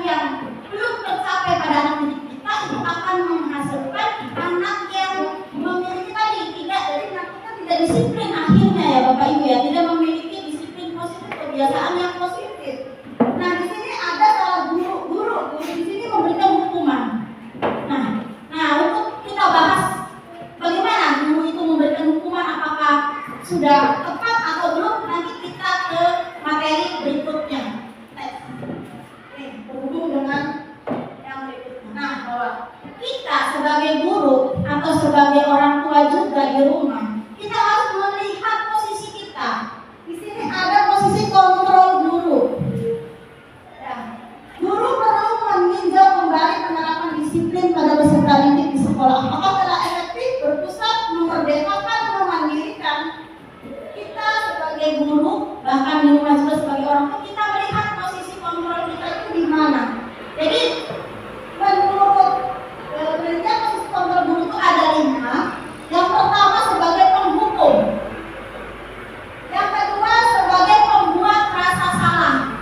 yang belum tercapai pada anak didik kita itu akan menghasilkan anak yang memiliki tadi tidak, jadi anak kita tidak disiplin akhirnya ya Bapak Ibu ya, tidak memiliki disiplin positif, kebiasaan yang positif. Nah di sini ada salah guru di sini memberikan hukuman. Nah untuk kita bahas bagaimana guru itu memberikan hukuman, apakah sudah tepat atau belum, nanti kita ke materi berikutnya. Berhubung dengan yang berikutnya. Nah, bahwa kita sebagai guru atau sebagai orang tua juga di rumah, kita harus melihat posisi kita. Di sini ada posisi kontrol guru. Ya. Guru perlu meninjau kembali penerapan disiplin pada peserta didik di sekolah. Apakah telah efektif, berpusat, memerdekakan, memandirikan? Kita sebagai guru, bahkan di rumah juga sebagai orang tua, kita melihat posisi kontrol kita itu di mana. Jadi menurut penelitian posisi kontrol guru itu ada 5. Yang pertama sebagai penghukum, yang kedua sebagai pembuat rasa salah,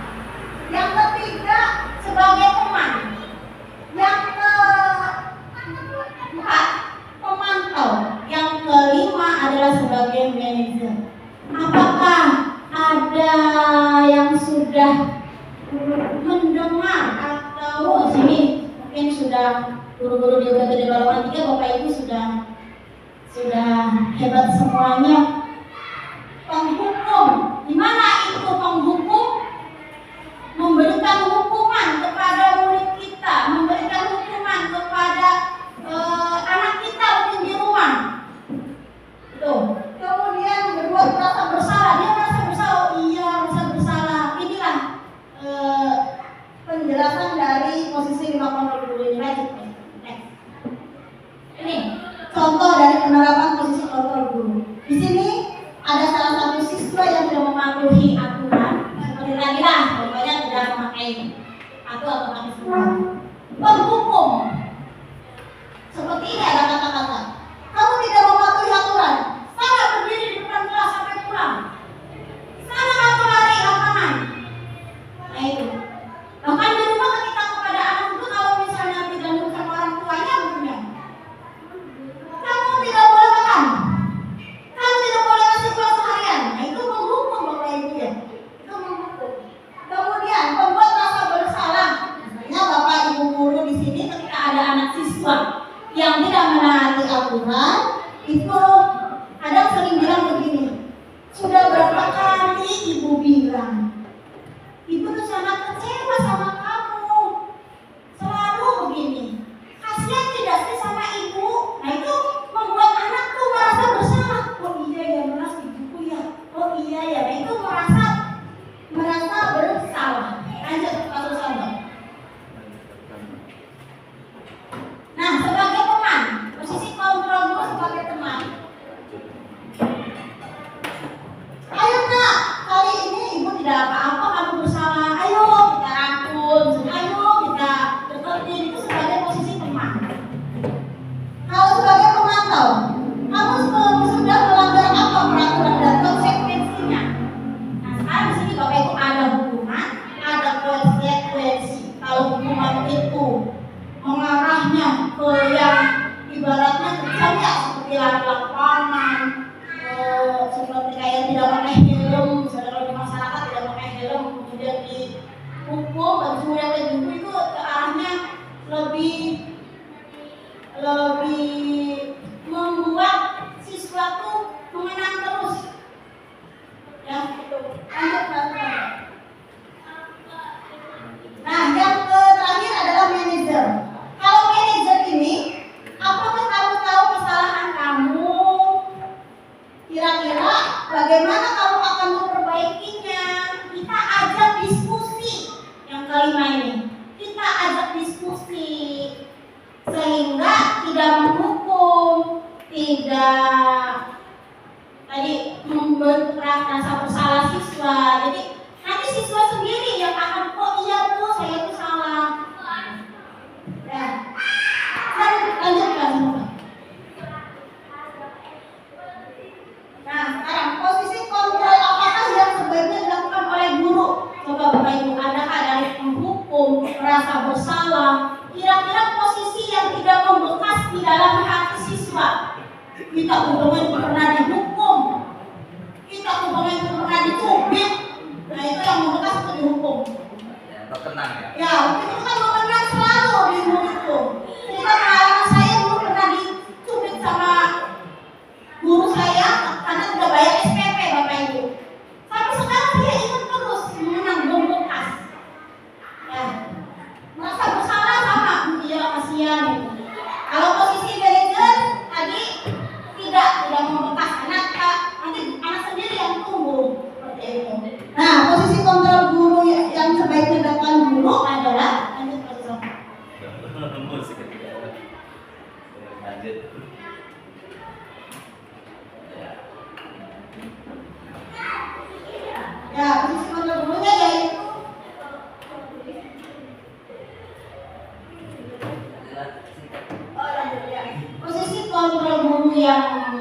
yang ketiga sebagai teman, yang keempat pemantau, yang kelima adalah sebagai manajer. Apakah ada yang sudah mendengar atau sini mungkin sudah guru-guru di UKT Balongan 3 Bapak Ibu sudah hebat semuanya. Penghukum, di mana itu penghukum? Memberikan hukuman kepada murid kita, memberikan hukuman kepada anak kita mungkin di rumah. Tuh. Kemudian berbuat merasa bersalah, dia merasa bersalah, oh iya merasa bersalah. Inilah penjelasan dari posisi 5 kontrol guru ini. Lanjut. Ini contoh dari penerapan posisi kontrol guru. Di sini ada salah satu siswa yang tidak mematuhi aturan, seperti tadi lah, pokoknya tidak memakai atau pakai sepatu. Penghukum. Seperti ini ada kata-kata. Kamu tidak mematuhi aturan. Sana berdiri di depan kelas sampai pulang. Sana kamu lari lapangan. Nah itu. Bahkan di rumah ketika kepada anak itu kalau misalnya tidak nurut sama orang tuanya mungkin kamu tidak boleh makan. Kamu tidak boleh kasih kelas seharian. Nah itu menghukum Bapak Ibu ya. Itu menghukum. Kemudian membuat rasa bersalah. Misalnya Bapak Ibu guru di sini ketika ada anak siswa yang tidak menaati aturan, itu ada sering bilang begini, sudah berapa kali ibu bilang, ibu tuh sangat kecewa sama kamu, selalu begini, kasihan tidak sih sama ibu. Nah itu membuat anak tuh merasa bersalah. Oh iya ya, merasa ibuku ya, oh iya ya. Nah itu merasa bersalah. Lanjut kasus sahabat. Nah sebagai teman, posisi kontrol guru sebagai teman. Ayo nak, kali ini ibu tidak apa-apa, kamu bersalah. Ayo kita rangkul. ibaratnya kejam ya, seperti lari lapangan, seperti kayak tidak pakai helm, misalnya kalau di masyarakat tidak pakai helm, kemudian dihukum, kemudian dihukum itu ke arahnya lebih membuat siswa tuh mengenang terus. Ya, itu. Lanjut. Nah, yang terakhir adalah manajer. Kalau manajer ini, apakah kamu tahu kesalahan kamu? Kira-kira bagaimana kamu akan memperbaikinya? Kita ajak diskusi. Yang kelima ini, kita ajak diskusi sehingga tidak menghukum, tidak membentuk rasa bersalah siswa. Jadi nanti siswa sendiri yang akan, oh iya Bu, saya itu salah. Ya. Dan lanjutkan semua. Nah, sekarang posisi kontrol apakah yang sebaiknya dilakukan oleh guru? Coba Bapak Ibu, adakah dari menghukum, merasa bersalah? Kira-kira posisi yang tidak membekas di dalam hati siswa. Kita hubungan pernah dihukum, kita hubungan pernah dicubit. Nah itu yang membekas itu dihukum. Terkenang ya. Ya, itu kan mengenang selalu di mulut itu. Jadi pengalaman saya dulu pernah dicubit sama guru saya karena tidak bayar SPP Bapak Ibu. Sampai sekarang dia ingat terus mengenang membekas. Ya, merasa bersalah sama, iya kasihan. Kalau posisi manajer tadi tidak membekas, nanti anak sendiri yang tunggu seperti itu. Nah, posisi kontrol guru yang sebaiknya dilakukan guru adalah lanjut Profesor. Musik. Lanjut. Ya, posisi kontrol gurunya yaitu posisi kontrol guru yang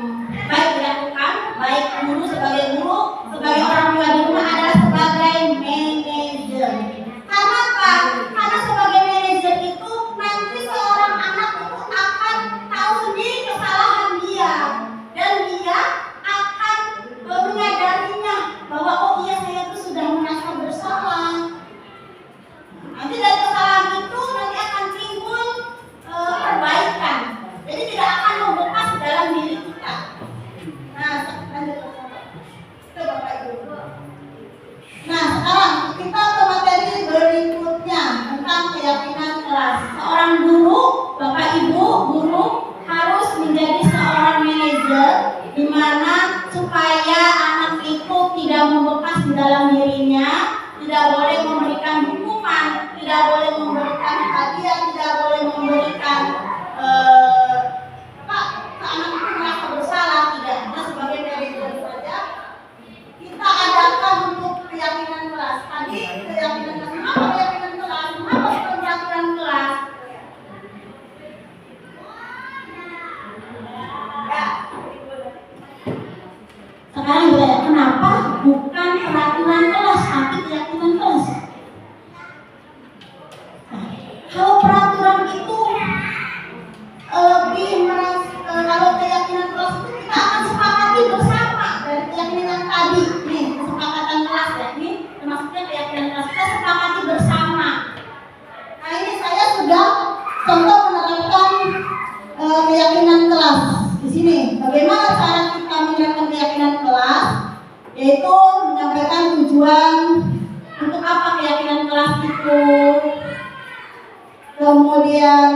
baik dilakukan, baik guru, sebagai orang tua di rumah adalah sebagai manajer. Karena apa? Karena sebagai manajer itu nanti seorang anak itu akan tahu sendiri kesalahan dia dan dia akan menyadarinya bahwa oh iya saya itu sudah merasa bersalah. Nanti dari kesalahan itu nanti akan timbul perbaikan. Jadi tidak akan membekas dalam diri kita. Nah, lanjut ke Bapak Ibu. Nah, sekarang kita ke materi berikutnya tentang keyakinan kelas. Seorang guru, Bapak Ibu, guru harus menjadi seorang manajer di mana supaya anak itu tidak membekas di dalam dirinya, tidak boleh memberikan hukuman, tidak boleh memberikan hadiah, tidak boleh memberikan anak itu merasa bersalah, tidak. Nah, sebagai manajer saja kita adakan untuk keyakinan kelas. Tadi keyakinan kelas, kenapa keyakinan kelas? Kenapa bukan peraturan kelas? Ya. Sekarang bertanya, kenapa bukan peraturan kelas tapi keyakinan kelas? Nah, kalau peraturan itu lebih kalau keyakinan kelas itu kita akan sepakati bersama dari keyakinan tadi. Nih, kesepakatan kelas ya. Ini termasuknya keyakinan kelas kita sepakati bersama. Nah, ini saya sudah contoh menerapkan keyakinan kelas di sini. Bagaimana cara kita menerapkan keyakinan kelas? Yaitu menyampaikan tujuan untuk apa keyakinan kelas itu. Kemudian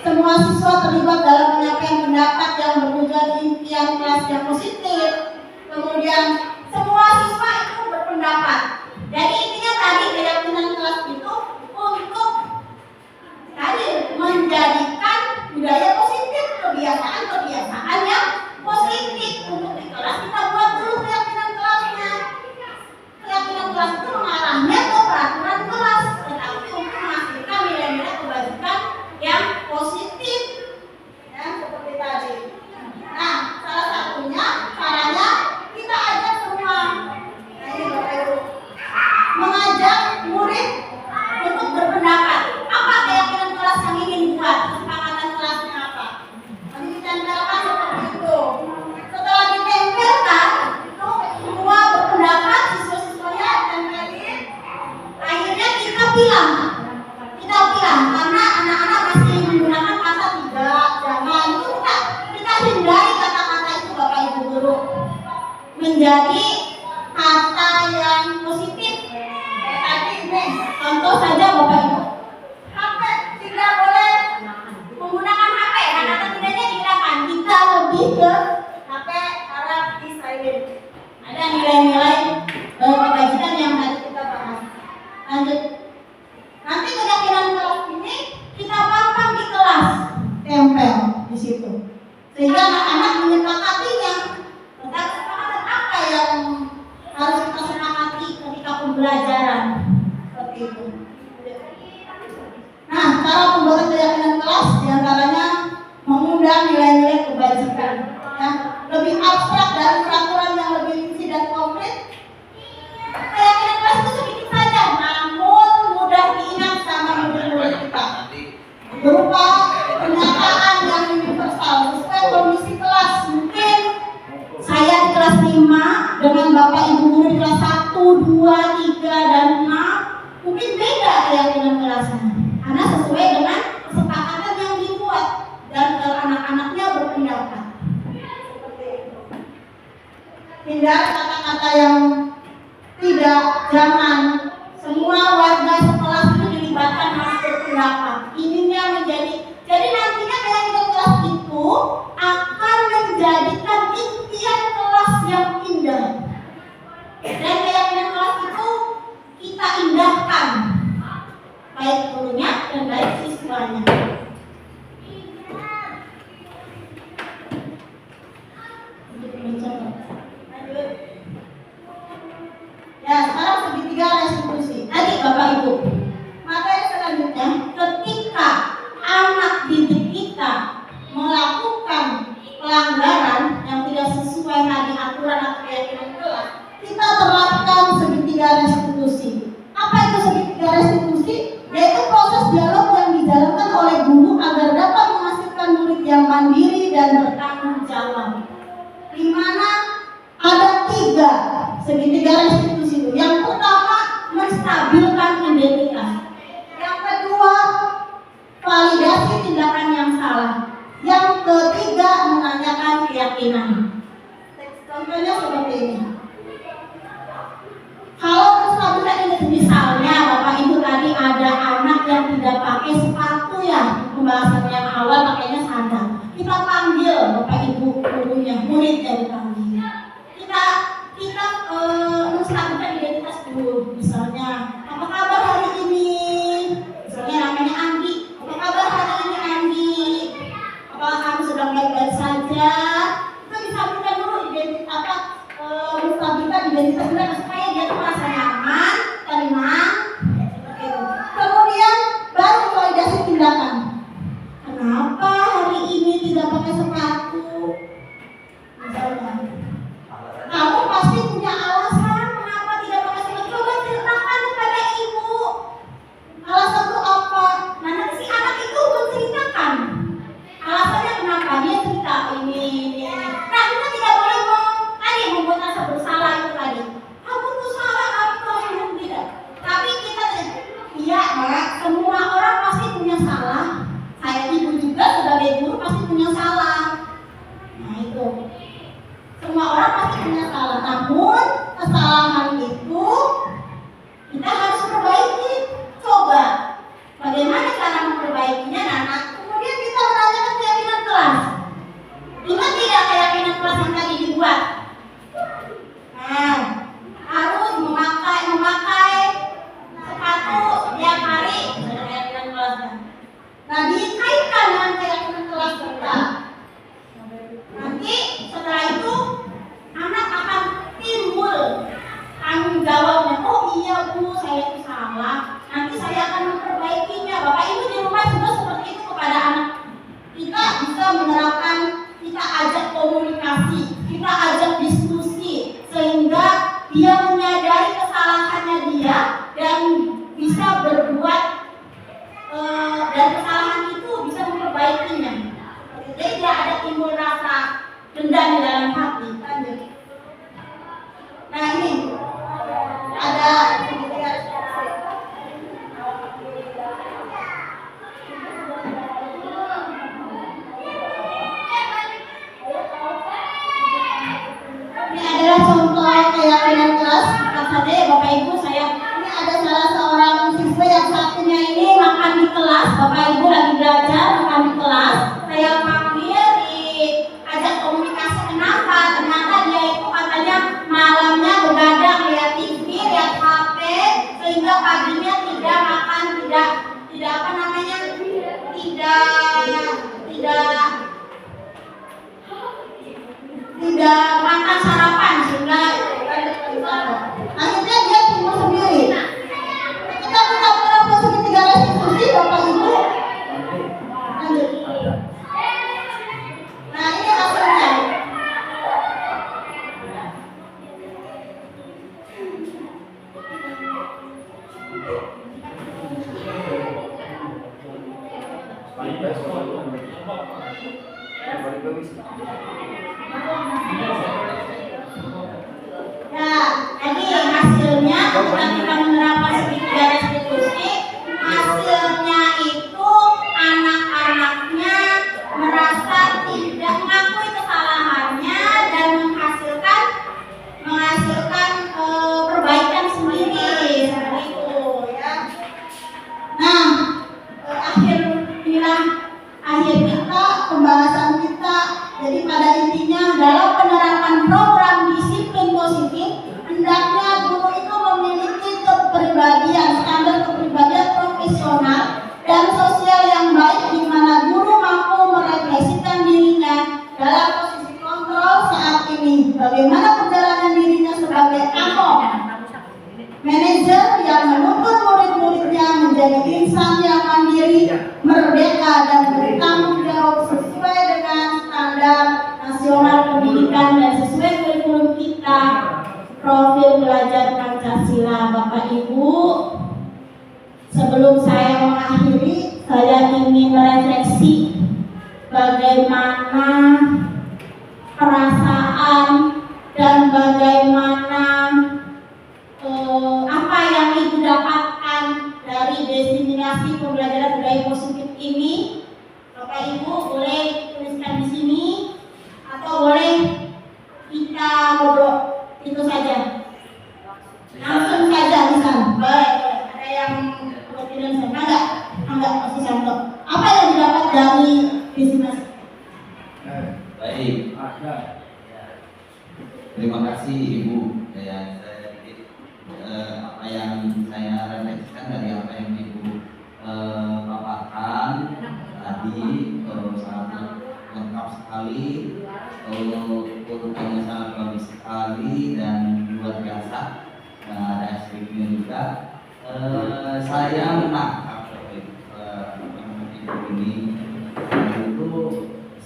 semua siswa terlibat dalam penyampaian pendapat yang bertujuan impian kelas yang positif. Kemudian semua siswa itu berpendapat. Jadi intinya tadi keyakinan kelas itu untuk tadi menjadikan budaya positif, kebiasaan yang positif. Untuk di kelas kita buat dulu keyakinan kelasnya. Keyakinan kelas itu mengarahnya ke peraturan kelas, tetapi untuk menghasilkan nilai-nilai kebajikan yang positif, ya seperti tadi. Nah, salah satunya caranya kita ajak semua. Nah, ini Bapak Ibu, mengajak murid untuk berpendapat. Apa keyakinan kelas yang ingin dibuat? Kesepakatan kelasnya apa? tempel di situ. Sehingga anak-anak menyepakatinya. Tentang kesepakatan apa yang harus kita sepakati ketika pembelajaran seperti itu. Nah, cara pembuatan keyakinan kelas diantaranya mengundang nilai-nilai kebajikan. Ya, lebih abstrak dari peraturan yang lebih rinci dan konkret. Keyakinan kelas itu sedikit saja, namun mudah diingat sama murid-murid kita. Berupa pernyataan yang universal sesuai kondisi kelas. Mungkin saya di kelas 5 dengan Bapak Ibu guru di kelas 1, 2, 3, dan 6 mungkin beda keyakinan kelasnya. Karena sesuai dengan kesepakatan yang dibuat dan anak-anaknya berpendapat. Hindari kata-kata yang tidak, jangan. Semua warga sekolah itu dilibatkan harus berpendapat. Ininya menjadi, jadi nantinya keyakinan kelas itu akan menjadikan impian kelas yang indah. Dan keyakinan kelas itu kita indahkan, baik gurunya dan baik siswanya. Ya, sekarang segitiga restitusi. Tadi Bapak Ibu, materi selanjutnya, ketika anak didik kita melakukan pelanggaran yang tidak sesuai tadi aturan atau keyakinan kelas, kita terapkan segitiga restitusi. Apa itu segitiga restitusi? Yaitu proses dialog yang dijalankan oleh guru agar dapat menghasilkan murid yang mandiri dan bertanggung jawab. Di mana ada 3 segitiga restitusi. Yang pertama, menstabilkan identitas. Yang kedua, validasi tindakan yang salah. Yang ketiga, menanyakan keyakinan. Contohnya seperti ini. Kalau menstabilkan identitas, misalnya Bapak Ibu tadi ada anak yang tidak pakai sepatu ya, pembahasan yang awal pakainya sandal. Kita panggil Bapak Ibu gurunya, muridnya dipanggil. Kita menstabilkan identitas dulu. Misalnya, apa kabar hari ini? Misalnya namanya Andi. Apa kabar hari ini Andi? Apakah kamu sedang baik-baik saja? Kita menstabilkan dulu identitas menstabilkan identitas mereka supaya dia tuh merasa nyaman, tenang. Kemudian baru validasi tindakan. Kenapa hari ini tidak pakai sepatu? Misalnya, kamu pasti punya alasan kenapa tidak pakai sepatu. Coba ceritakan kepada ibu. Alasan itu apa? Nah, nanti si anak itu menceritakan alasannya kenapa dia cerita ini. Nah, kita tidak boleh membuat rasa bersalah itu tadi. Kamu tuh salah, kamu tuh harus tidak. Tapi kita iya, semua orang pasti punya salah. Saya ibu juga sebagai guru pasti punya salah. Nah itu. Semua orang pasti punya salah. Namun kesalahan itu kita harus perbaiki. Coba bagaimana cara memperbaikinya, Nana? Kemudian kita menanyakan keyakinan kelas. Ingat tidak keyakinan kelas yang tadi dibuat? Nah, harus memakai sepatu setiap hari. Keyakinan kelasnya. Nah, dikaitkan dengan keyakinan kelas kita. Nanti setelah itu anak akan timbul tanggung jawabnya. Oh iya Bu, saya itu salah. Nanti saya akan memperbaikinya. Bapak Ibu di rumah juga seperti itu kepada anak. Kita bisa menerapkan, kita ajak komunikasi, kita ajak diskusi, sehingga dia menyadari kesalahannya dia dan bisa berbuat dan kesalahan itu bisa memperbaikinya. Jadi tidak ada timbul rasa dendam di dalam hati. Lanjut. Nah ini ada segitiga restitusi. Ini adalah contoh keyakinan kelas. Saja ya Bapak Ibu, ini ada salah seorang siswa yang satunya ini makan di kelas. Bapak Ibu lagi belajar makan di kelas. Saya panggil diajak komunikasi. Kenapa? Ternyata dia itu katanya malamnya begadang lihat TV, lihat HP, sehingga paginya tidak makan, tidak apa namanya, tidak tidak makan sarapan sehingga akhirnya dia timbul sendiri. Kita pura-pura positif 3 restitusi Bapak Ibu. Lanjut. Nah ini hasilnya. Ya, jadi hasilnya ketika kita menerapkan segitiga restitusi, hasilnya itu anak-anaknya merasa tidak mengakui kesalahannya dan menghasilkan perbaikan sendiri seperti itu ya. Nah, akhir kita pembahasan kita. Jadi pada intinya dalam penerapan program disiplin positif, hendaknya guru itu memiliki kepribadian, standar kepribadian profesional dan sosial yang baik, di mana guru mampu merefleksikan dirinya dalam posisi kontrol saat ini. Bagaimana perjalanan dirinya sebagai AMO, manajer yang menuntut murid-muridnya menjadi insan yang mandiri, merdeka dan bertanggung jawab sesuai dengan standar nasional pendidikan dan sesuai kurikulum kita, profil belajar Pancasila. Bapak Ibu, sebelum saya mengakhiri, saya ingin merefleksi bagaimana perasaan dan bagaimana apa yang Ibu dapatkan dari diseminasi pembelajaran budaya positif ini. Bapak Ibu boleh tuliskan di sini atau boleh kita ngobrol itu saja. Langsung saja bisa. Baik, ada yang tidak bisa. Enggak, masih Santo. Apa yang didapat dari diseminasi? Baik. Terima kasih Ibu. Apa yang saya refleksikan dari apa yang Ibu paparkan tadi sangat lengkap sekali, urutannya sangat bagus sekali dan luar biasa. Ada SPP juga. Saya menangkap Ibu ini itu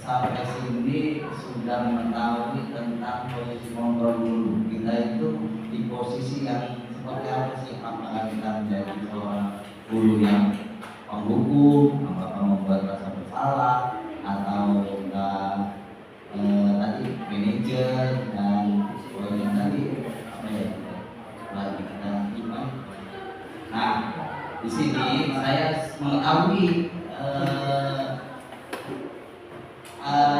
sampai sini sudah mengetahui tentang posisi kontrol dulu. Kita itu di posisi yang seperti apa sih, apakah kita menjadi seorang guru yang penghukum, apakah membuat rasa bersalah, atau tadi manajer dan yang tadi apa ya, lagi kita iman. Nah, di sini saya mengetahui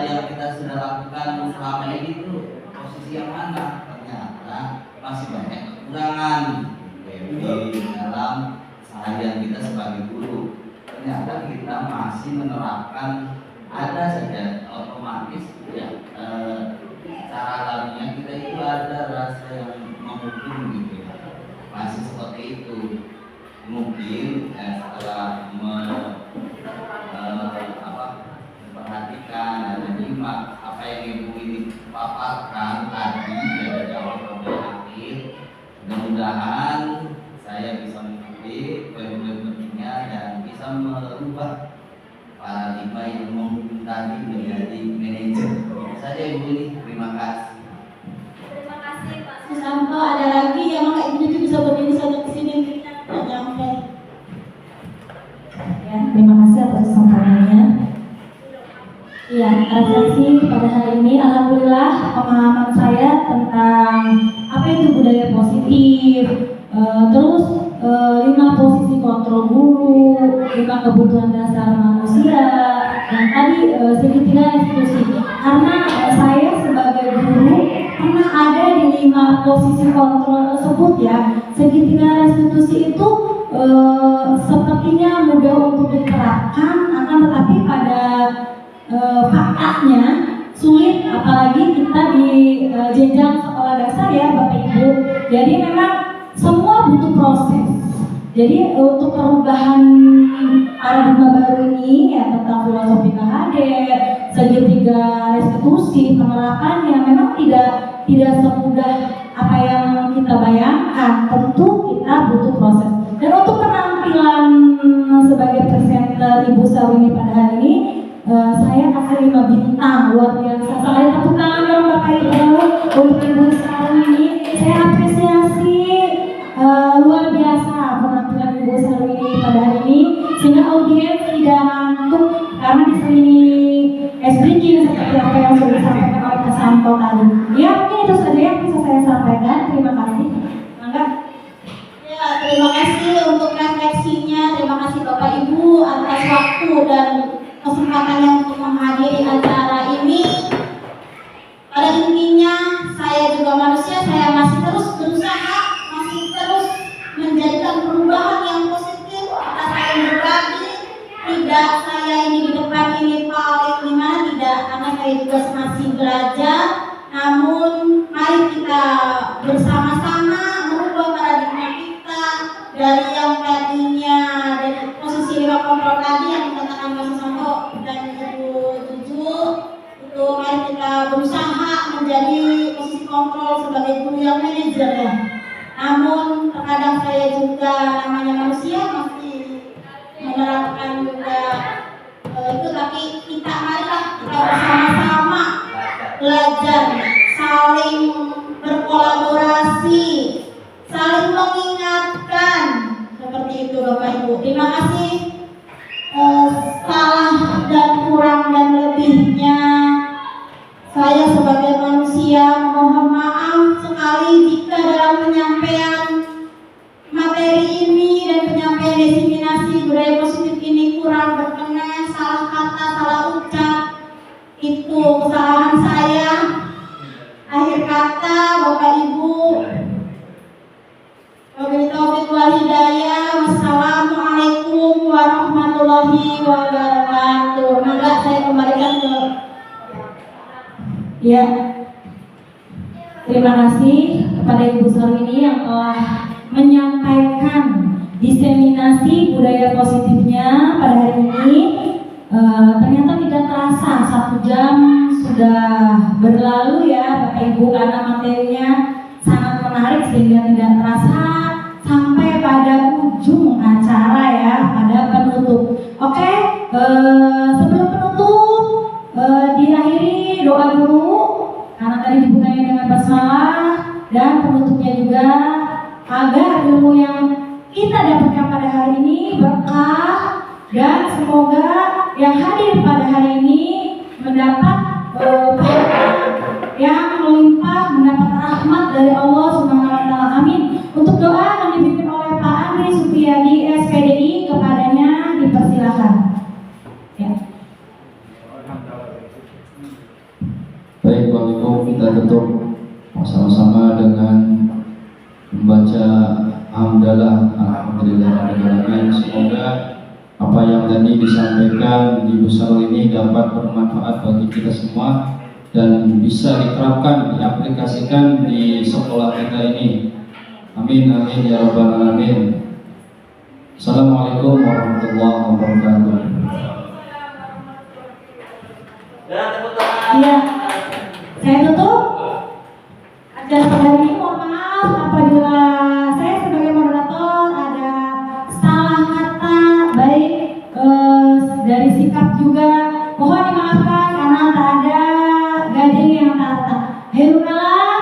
yang kita sudah lakukan selama ini itu posisi yang mana. Ternyata masih banyak kekurangan di dalam seharian kita sebagai guru. Ternyata kita masih menerapkan, ada saja otomatis ya, secara alamiah kita itu ada rasa yang menghukum gitu ya. Masih seperti itu. Mungkin setelah memperhatikan dan menyimak apa yang Ibu ini paparkan tadi dari awal sampai akhir, mudah-mudahan saya bisa mengikuti poin-poin pentingnya dan bisa merubah paradigma yang menghukum tadi menjadi manajer. Itu saja Ibu ini. Terima kasih. Terima kasih Pak Susanto. Ada lagi yang mau Ibu bisa berdiri saja ke sini tidak nyampe. Ya, terima kasih atas sampaiannya. Iya, refleksi pada hari ini, alhamdulillah pemahaman saya tentang apa itu budaya positif, terus 5 posisi kontrol guru, 5 kebutuhan dasar manusia, dan tadi segitiga restitusi. Karena saya sebagai guru pernah ada di 5 posisi kontrol tersebut ya. Segitiga restitusi itu sepertinya mudah untuk diterapkan, akan tetapi pada faktanya sulit, apalagi kita di jenjang sekolah dasar ya Bapak Ibu. Jadi memang semua butuh proses. Jadi untuk perubahan paradigma baru ini ya tentang filosofi KHD, segitiga restitusi penerapannya memang tidak semudah apa yang kita bayangkan. Tentu kita butuh proses. Dan untuk penampilan sebagai presenter Ibu Sarwini pada hari ini, saya kasih 5 bintang, luar biasa. Saya tepuk tangan dong Bapak Ibu untuk Ibu Sarwini. Saya apresiasi luar biasa penampilan Ibu Sarwini pada hari ini, sehingga audiens tidak ngantuk karena diselingi es bridging seperti apa yang sudah disampaikan oleh Pak Santo tadi. Ya, mungkin itu saja yang bisa saya sampaikan. Terima kasih. Mangga. Ya, terima kasih untuk refleksinya. Terima kasih Bapak Ibu atas waktu dan kesempatannya untuk menghadiri acara ini. Pada intinya, saya juga manusia, saya masih terus berusaha, masih terus menjadikan perubahan yang positif atas saya berbagi. Tidak saya ini di depan ini paling gimana, tidak, karena saya juga masih belajar. Namun mari kita bersama-sama merubah paradigma kita dari yang tadinya dari posisi 5 kontrol tadi yang dikatakan Mas Santo dan Ibu Tuju, itu mari kita berusaha menjadi posisi kontrol sebagai guru yang manajer ya. Namun terkadang saya juga namanya manusia masih menerapkan juga itu, tapi kita marilah kita bersama-sama belajar, saling berkolaborasi, saling mengingatkan, seperti itu Bapak Ibu. Terima kasih. Salah dan kurang dan lebihnya saya sebagai manusia mohon maaf sekali jika dalam penyampaian materi ini dan penyampaian diseminasi budaya positif ini kurang berkenan, salah kata, salah ucap, itu kesalahan saya. Akhir kata Bapak Ibu, wabillahi taufiq wal hidayah. Wassalamualaikum warahmatullahi wabarakatuh. Maka saya kembalikan ke Ya, terima kasih kepada Ibu Sarwini yang telah menyampaikan diseminasi budaya positifnya pada hari ini. Ternyata tidak terasa 1 jam sudah berlalu ya Bapak Ibu, karena materinya sangat menarik sehingga tidak terasa sampai pada ujung acara ya, pada penutup. Oke, sebelum penutup diakhiri doa dulu karena tadi dibukanya dengan basmalah, dan penutupnya juga agar ilmu yang kita dapatkan pada hari ini berkah, dan semoga yang hadir pada hari ini mendapat yang melimpah, mendapat rahmat dari Allah Subhanahu wa taala. Amin. Untuk doa yang dipimpin oleh Pak Andri Supriyadi SPDI, kepadanya dipersilakan. Ya. Baik, Bapak Ibu, kita tutup sama-sama dengan membaca hamdalah alhamdulillahirobbilalamin. Semoga apa yang tadi disampaikan di Busar ini dapat bermanfaat bagi kita semua dan bisa diterapkan, diaplikasikan di sekolah kita ini. Amin amin ya rabbal alamin. Assalamualaikum warahmatullahi wabarakatuh. Iya, saya tutup acara pada hari ini. Mohon maaf apabila saya sebagai moderator ada salah kata, baik dari sikap juga mohon dimaafkan karena tak ada gading yang tata. Alhamdulillah,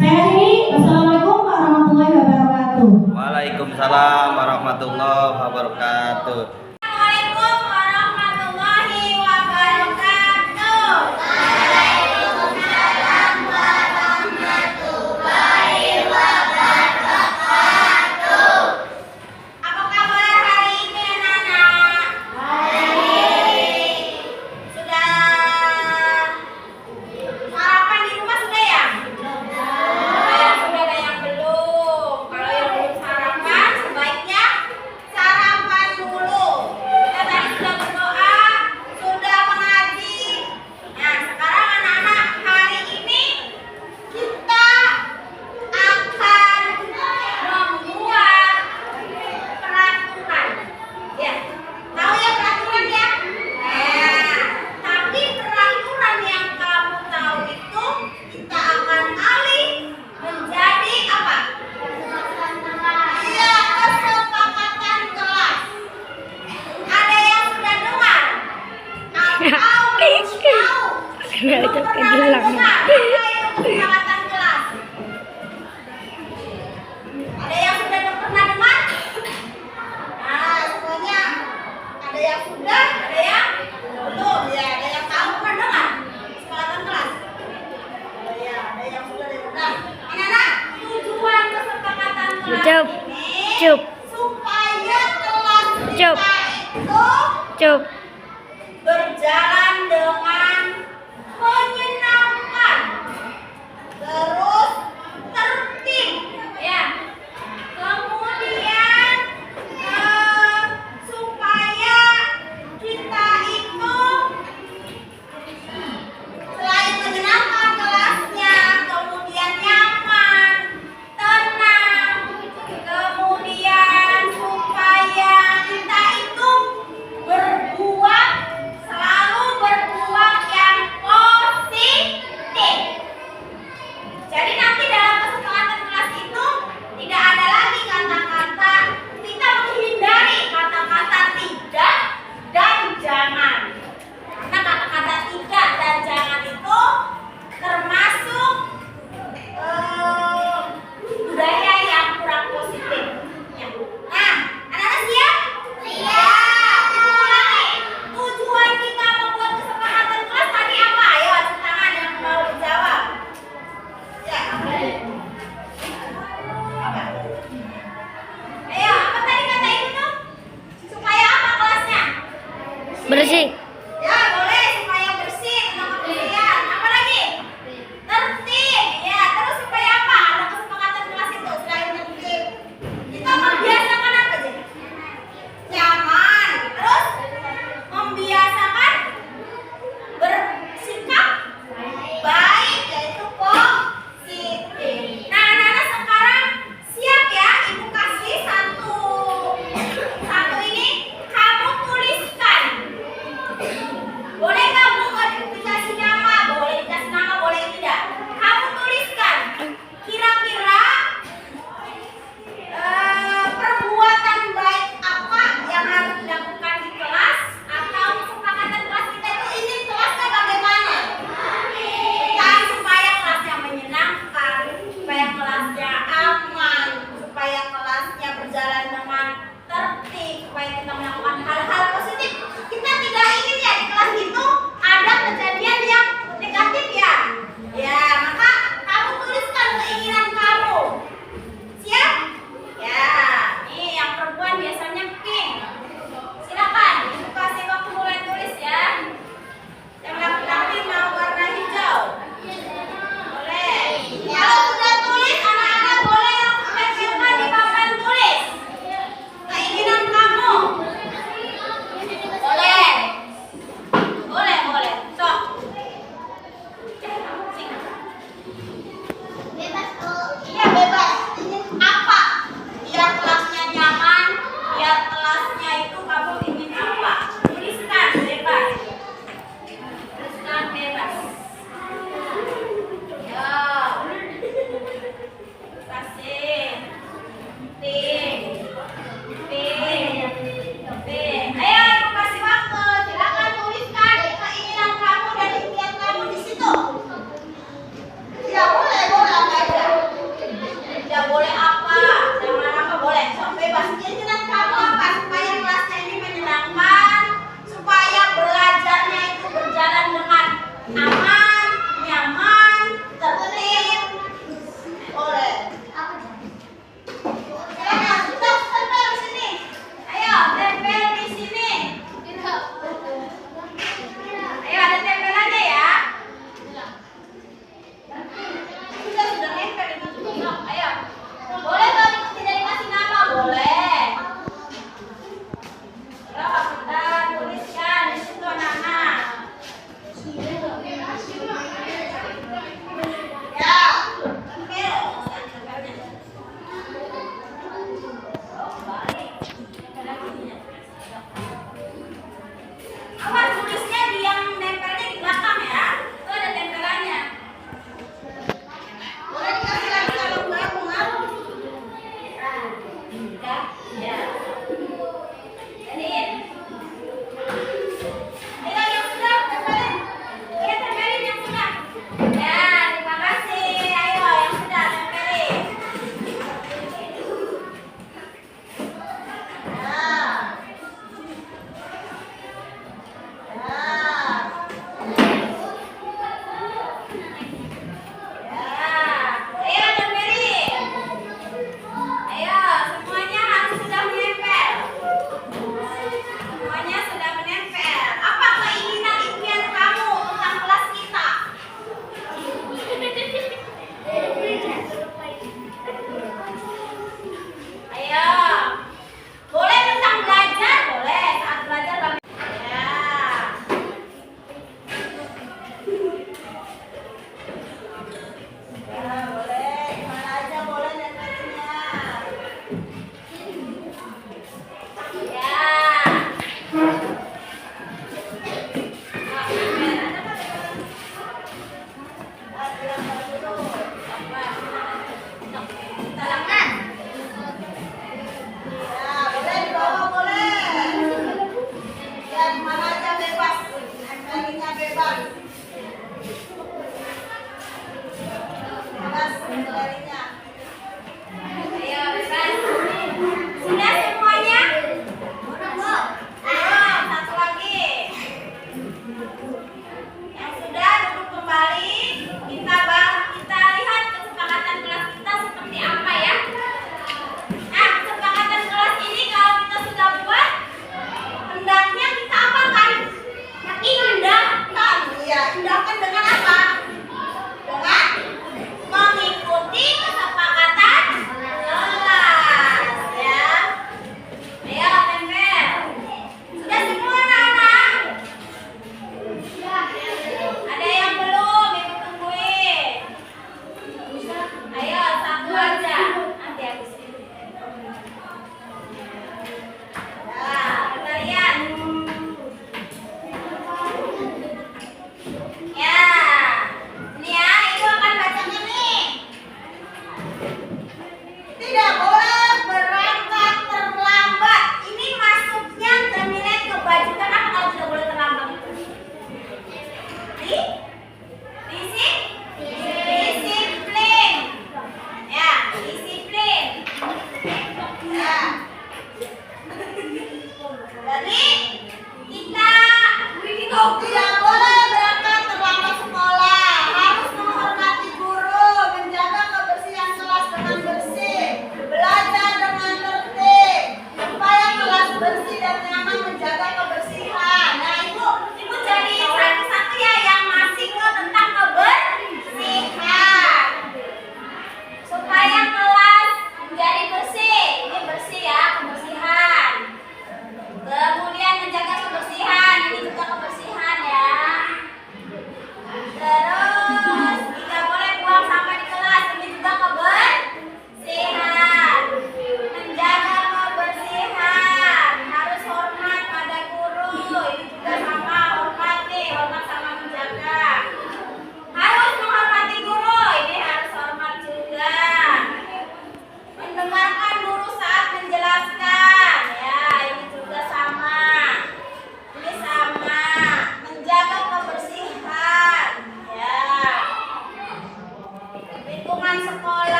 saya akhiri. Wassalamualaikum warahmatullahi wabarakatuh. Waalaikumsalam warahmatullahi wabarakatuh. Assalamualaikum warahmatullahi wabarakatuh. Apa kabar hari ini anak-anak? Baik. Sudah sarapan di rumah sudah ya? Sudah ada yang belum. Kalau yang belum sarapan sebaiknya sarapan dulu. Nggak ada kejelang. Kesepakatan kelas. Ada yang sudah pernah dengar? Nah, semuanya ada yang sudah, ada yang belum. Ya, ada yang tahu pernah dengar kesepakatan kelas. Ya, ada yang sudah dengar. Anak-anak, tujuan kesepakatan kelas Cup. ini Cup. supaya kelas Cup. kita itu Cup. berjalan dengan menyenangkan. Yang sudah duduk kembali, kita lihat kesepakatan kelas kita seperti apa ya. Nah, kesepakatan kelas ini kalau kita sudah buat, hendaknya kita apakan? Indahkan. Iya, indahkan dengan apa? Dengan mengikuti kesepakatan kelas ya. Ayo tempel. Sudah semua anak-anak? Ada yang belum? Ibu tungguin. Ayo satu aja. Nanti habis ini. Nah, kita lihat. Ya.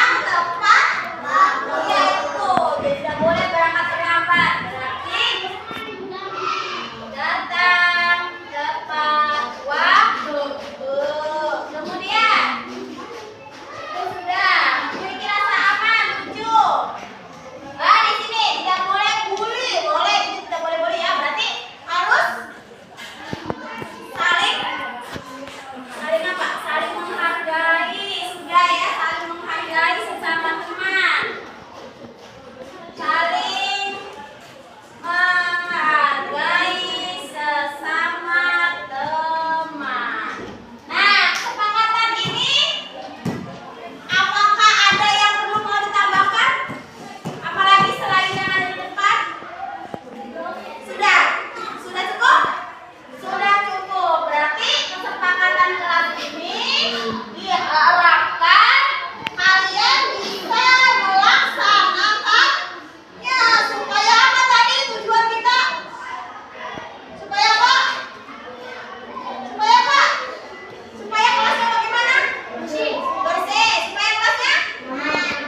datang tepat waktu. Ya itu, jadi tidak boleh berangkat terlambat. Berarti datang tepat waktu. Kemudian sudah memiliki rasa aman, lucu. Di sini tidak boleh bully, boleh itu tidak boleh bully ya. Berarti harus saling apa? Saling menghargai, sudah ya, saling menghargai sesama teman. Saling menghargai sesama teman. Nah, kesepakatan ini apakah ada yang perlu mau ditambahkan? Apalagi selain yang ada di depan? Sudah? Sudah cukup? Sudah cukup. Berarti kesepakatan kelas ini diharapkan kalian bisa melaksanakannya. Supaya apa tadi tujuan kita? Supaya apa? Supaya apa? Supaya kelasnya bagaimana? Bersih. Bersih. Supaya kelasnya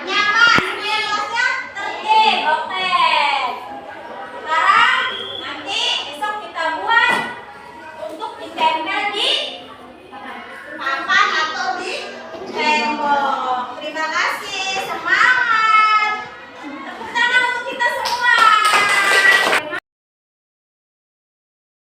nyaman. Supaya kelasnya tertib. Oke. Sekarang nanti besok kita buat untuk ditempel di